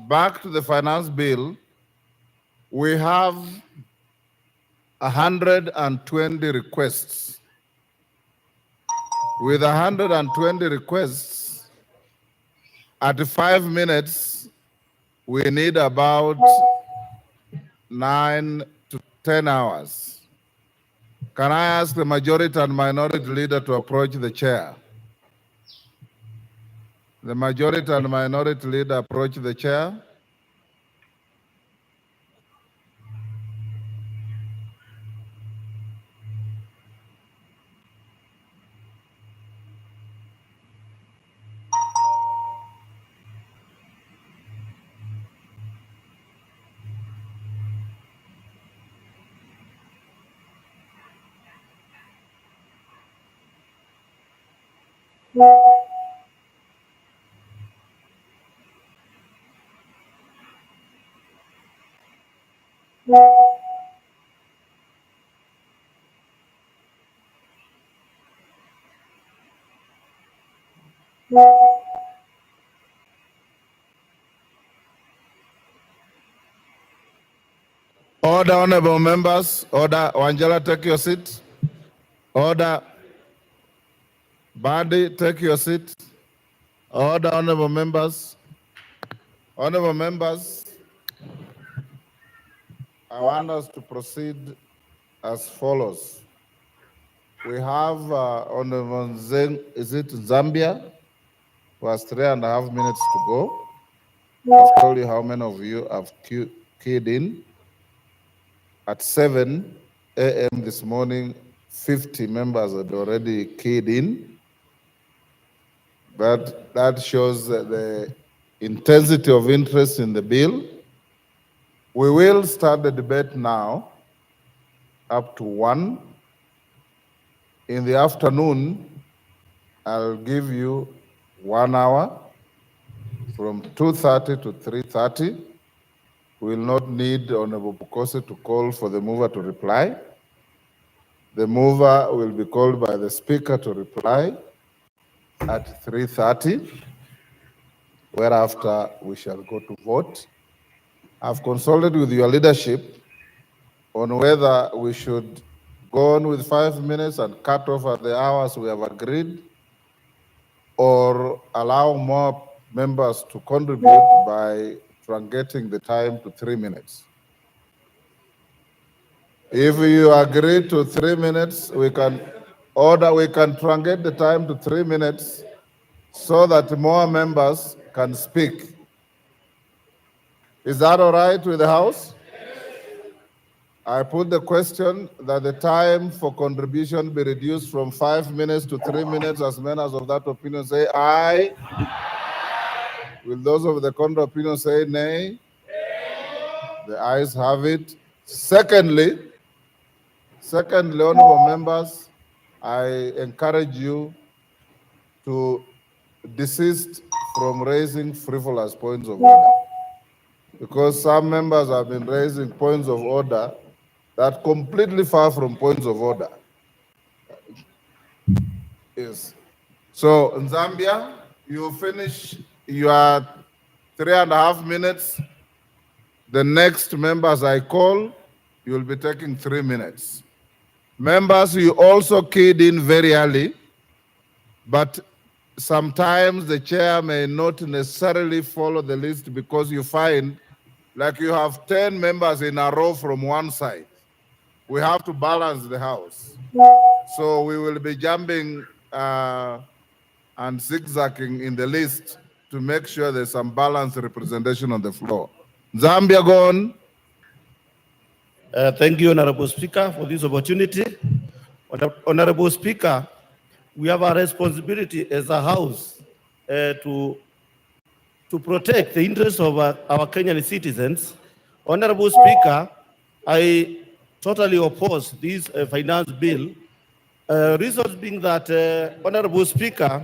Back to the finance bill. We have 120 requests. With 120 requests, at 5 minutes, we need about 9 to 10 hours. Can I ask the majority and minority leader to approach the chair? The majority and minority leader approach the chair. Order, honorable members. Order. Wangela, take your seat. Order. Badi, take your seat. Order, honorable members. Honorable members, I want us to proceed as follows. We have Honorable is it Zambia, who has 3.5 minutes to go. I've told you how many of you have keyed in. At 7 a.m. this morning, 50 members had already keyed in. But that shows the intensity of interest in the bill. We will start the debate now up to 1. In the afternoon, I'll give you 1 hour from 2:30 to 3:30. We will not need Honorable Bukose to call for the mover to reply. The mover will be called by the speaker to reply at 3:30, whereafter we shall go to vote. I've consulted with your leadership on whether we should go on with 5 minutes and cut off at the hours we have agreed, or allow more members to contribute by truncating the time to 3 minutes. If you agree to 3 minutes, we can truncate the time to 3 minutes so that more members can speak. Is that all right with the House? I put the question that the time for contribution be reduced from 5 minutes to 3 minutes. As members of that opinion say aye. Will those of the contrary opinion say nay? The ayes have it. Secondly, honorable members, I encourage you to desist from raising frivolous points of order, because some members have been raising points of order that completely far from points of order. Yes. So in Zambia, you finish your 3.5 minutes. The next members I call, you will be taking 3 minutes. Members, you also keyed in very early, but sometimes the chair may not necessarily follow the list because you find like you have 10 members in a row from one side. We have to balance the House. So we will be jumping and zigzagging in the list to make sure there's some balanced representation on the floor. Zambia, go on. Thank you, Honorable Speaker, for this opportunity. Honorable Speaker, we have a responsibility as a House to protect the interests of our Kenyan citizens. Honorable Speaker, I totally oppose this finance bill. Reasons being that, Honorable Speaker,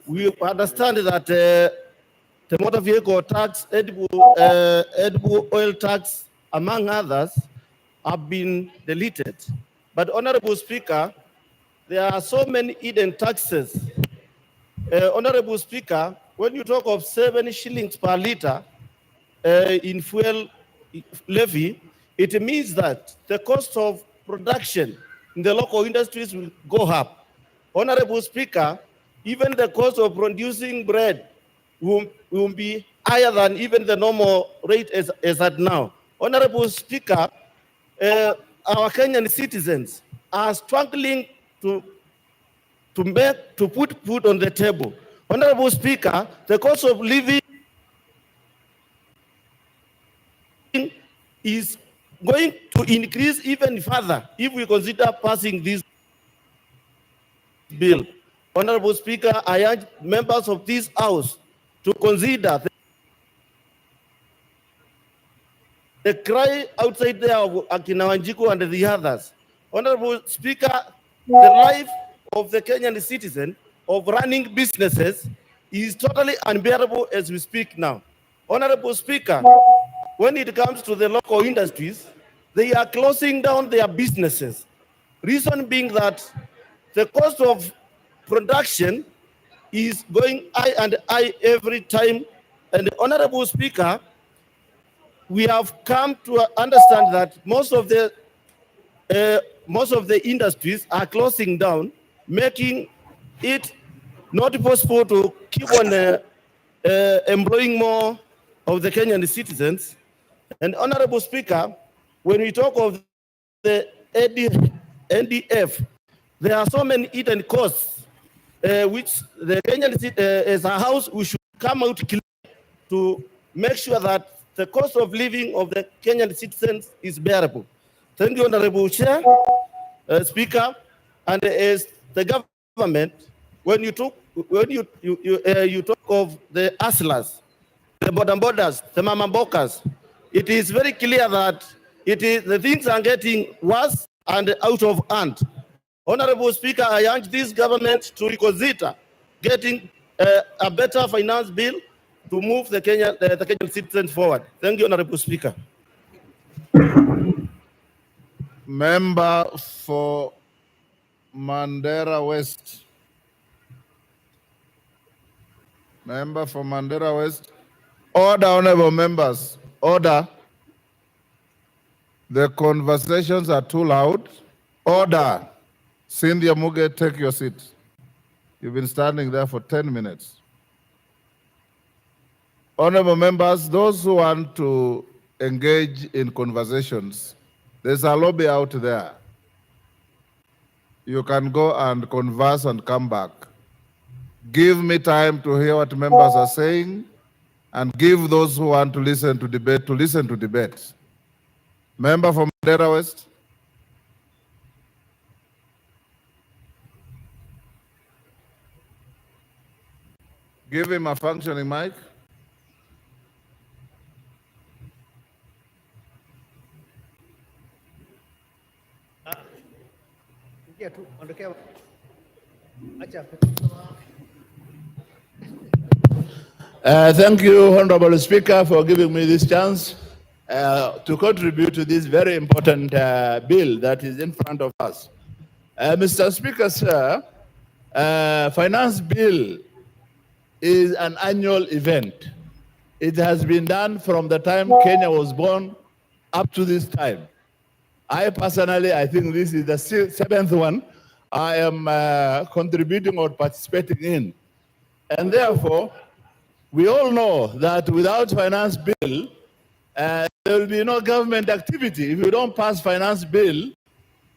we understand that the motor vehicle tax, edible oil tax, among others, have been deleted. But Honorable Speaker, there are so many hidden taxes. Honorable Speaker, when you talk of 7 shillings per liter in fuel levy, it means that the cost of production in the local industries will go up. Honorable Speaker, even the cost of producing bread will be higher than even the normal rate as at now. Honorable Speaker, our Kenyan citizens are struggling to put food on the table. Honorable Speaker, the cost of living is going to increase even further if we consider passing this bill. Honorable Speaker, I urge members of this House to consider the cry outside there of Akina Wanjiku and the others. Honorable Speaker, the life of the Kenyan citizen of running businesses is totally unbearable as we speak now. Honorable Speaker, when it comes to the local industries, they are closing down their businesses. Reason being that the cost of production is going high and high every time. And Honorable Speaker, we have come to understand that most of the industries are closing down, making it not possible to keep on employing more of the Kenyan citizens. And Honorable Speaker, when we talk of the NDF, there are so many hidden costs which the Kenyan as a house we should come out clear to make sure that the cost of living of the Kenyan citizens is bearable. Thank you, Honorable Chair, Speaker, and as the government, when you talk of the hustlers, the borders, the mama bokas, it is very clear that the things are getting worse and out of hand. Honorable Speaker, I urge this government to reconsider getting a better finance bill to move the Kenyan citizens forward. Thank you, Honorable Speaker. Member for Mandera West. Member for Mandera West. Order, honorable members. Order. The conversations are too loud. Order. Cynthia Muge, take your seat. You've been standing there for 10 minutes. Honorable members, those who want to engage in conversations, there's a lobby out there. You can go and converse and come back. Give me time to hear what members are saying and give those who want to listen to debate. Member from Mandera West. Give him a functioning mic. Thank you, Honorable Speaker, for giving me this chance to contribute to this very important bill that is in front of us. Mr. Speaker, sir, finance bill is an annual event. It has been done from the time Kenya was born up to this time. I personally, I think this is the seventh one I am contributing or participating in. And therefore, we all know that without finance bill, there will be no government activity. If you don't pass finance bill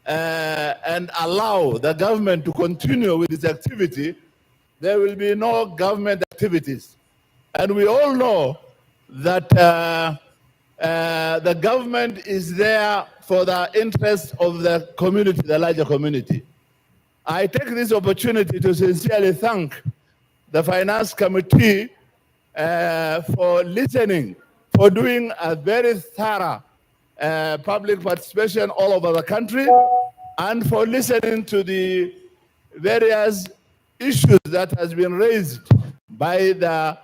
and allow the government to continue with its activity, there will be no government activities. And we all know that the government is there for the interest of the community, the larger community. I take this opportunity to sincerely thank the Finance Committee for listening, for doing a very thorough public participation all over the country, and for listening to the various issues that has been raised by the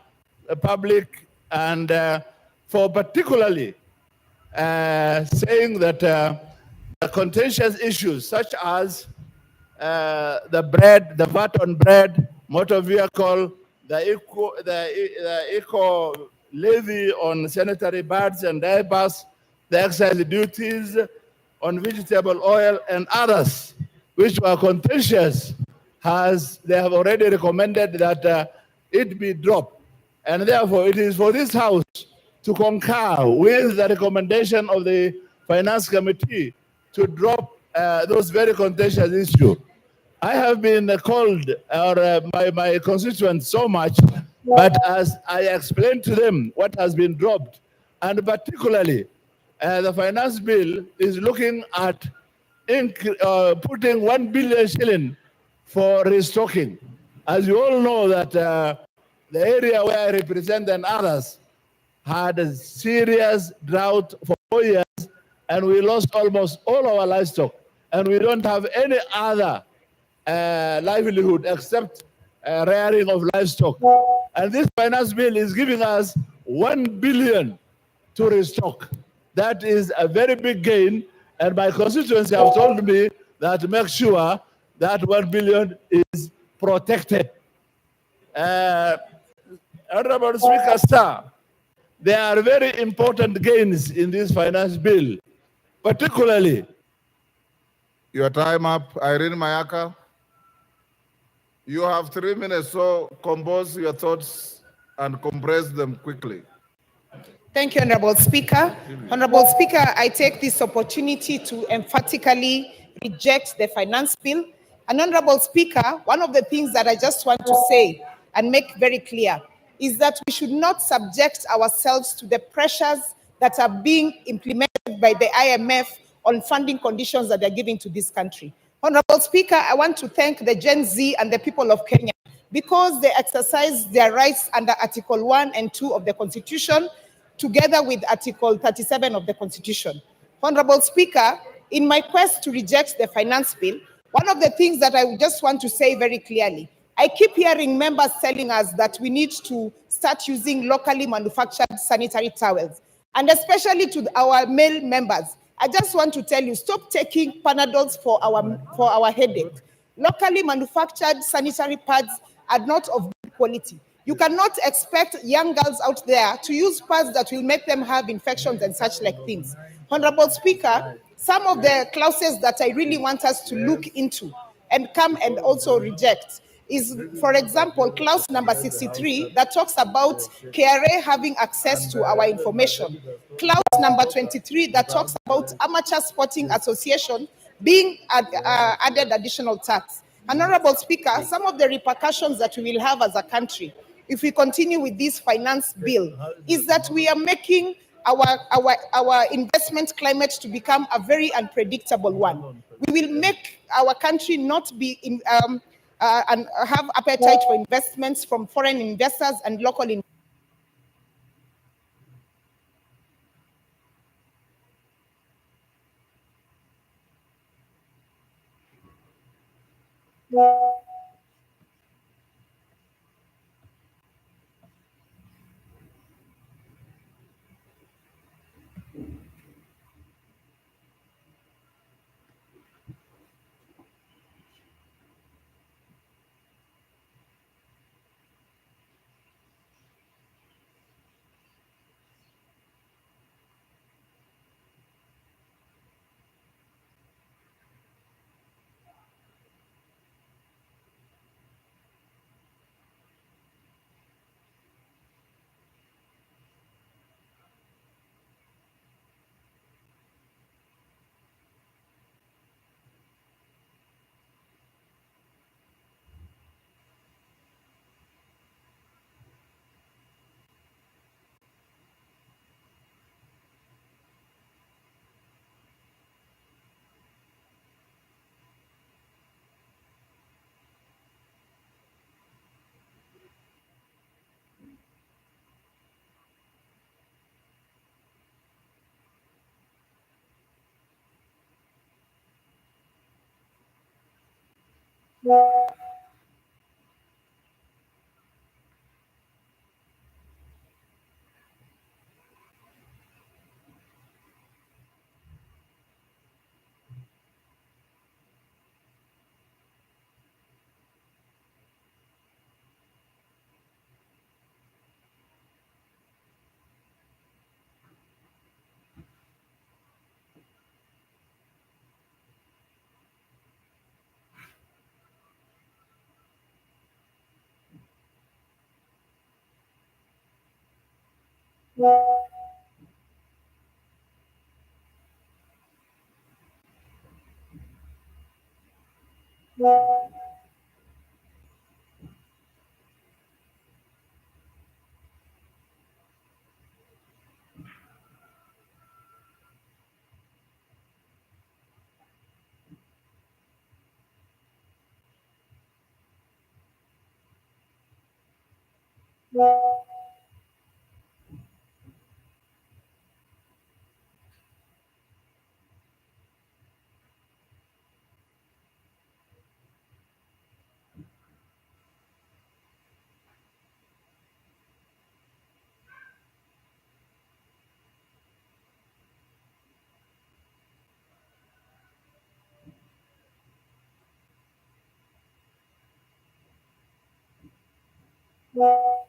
public, and for particularly saying that the contentious issues such as the VAT on bread, motor vehicle, the eco levy on sanitary pads and diapers, the excise duties on vegetable oil and others which were contentious, they have already recommended that it be dropped. And therefore, it is for this House to concur with the recommendation of the Finance Committee to drop those very contentious issues. I have been called by my constituents so much, but as I explained to them what has been dropped, and particularly the finance bill is looking at putting 1 billion shilling for restocking. As you all know that the area where I represent and others had a serious drought for 4 years, and we lost almost all our livestock, and we don't have any other livelihood except rearing of livestock. And this finance bill is giving us 1 billion to restock. That is a very big gain, and my constituents have told me that to make sure that 1 billion is protected. Honorable Speaker, sir, there are very important gains in this finance bill, particularly. Your time up, Irene Mayaka. You have 3 minutes, so compose your thoughts and compress them quickly. Thank you, Honorable Speaker. Honorable Speaker, I take this opportunity to emphatically reject the finance bill. And Honorable Speaker, one of the things that I just want to say and make very clear is that we should not subject ourselves to the pressures that are being implemented by the IMF on funding conditions that they're giving to this country. Honorable Speaker, I want to thank the Gen Z and the people of Kenya because they exercise their rights under Article 1 and 2 of the Constitution, together with Article 37 of the Constitution. Honorable Speaker, in my quest to reject the finance bill, one of the things that I just want to say very clearly, I keep hearing members telling us that we need to start using locally manufactured sanitary towels, and especially to our male members. I just want to tell you, stop taking Panadols for our headache. Locally manufactured sanitary pads are not of good quality. You cannot expect young girls out there to use pads that will make them have infections and such like things. Honorable Speaker, some of the clauses that I really want us to look into and come and also reject is, for example, clause number 63 that talks about KRA having access to our information. Clause number 23 that talks about amateur sporting association being added additional tax. Honorable Speaker, some of the repercussions that we will have as a country if we continue with this finance bill is that we are making our investment climate to become a very unpredictable one. We will make our country not be and have appetite for investments from foreign investors and local investors. Well,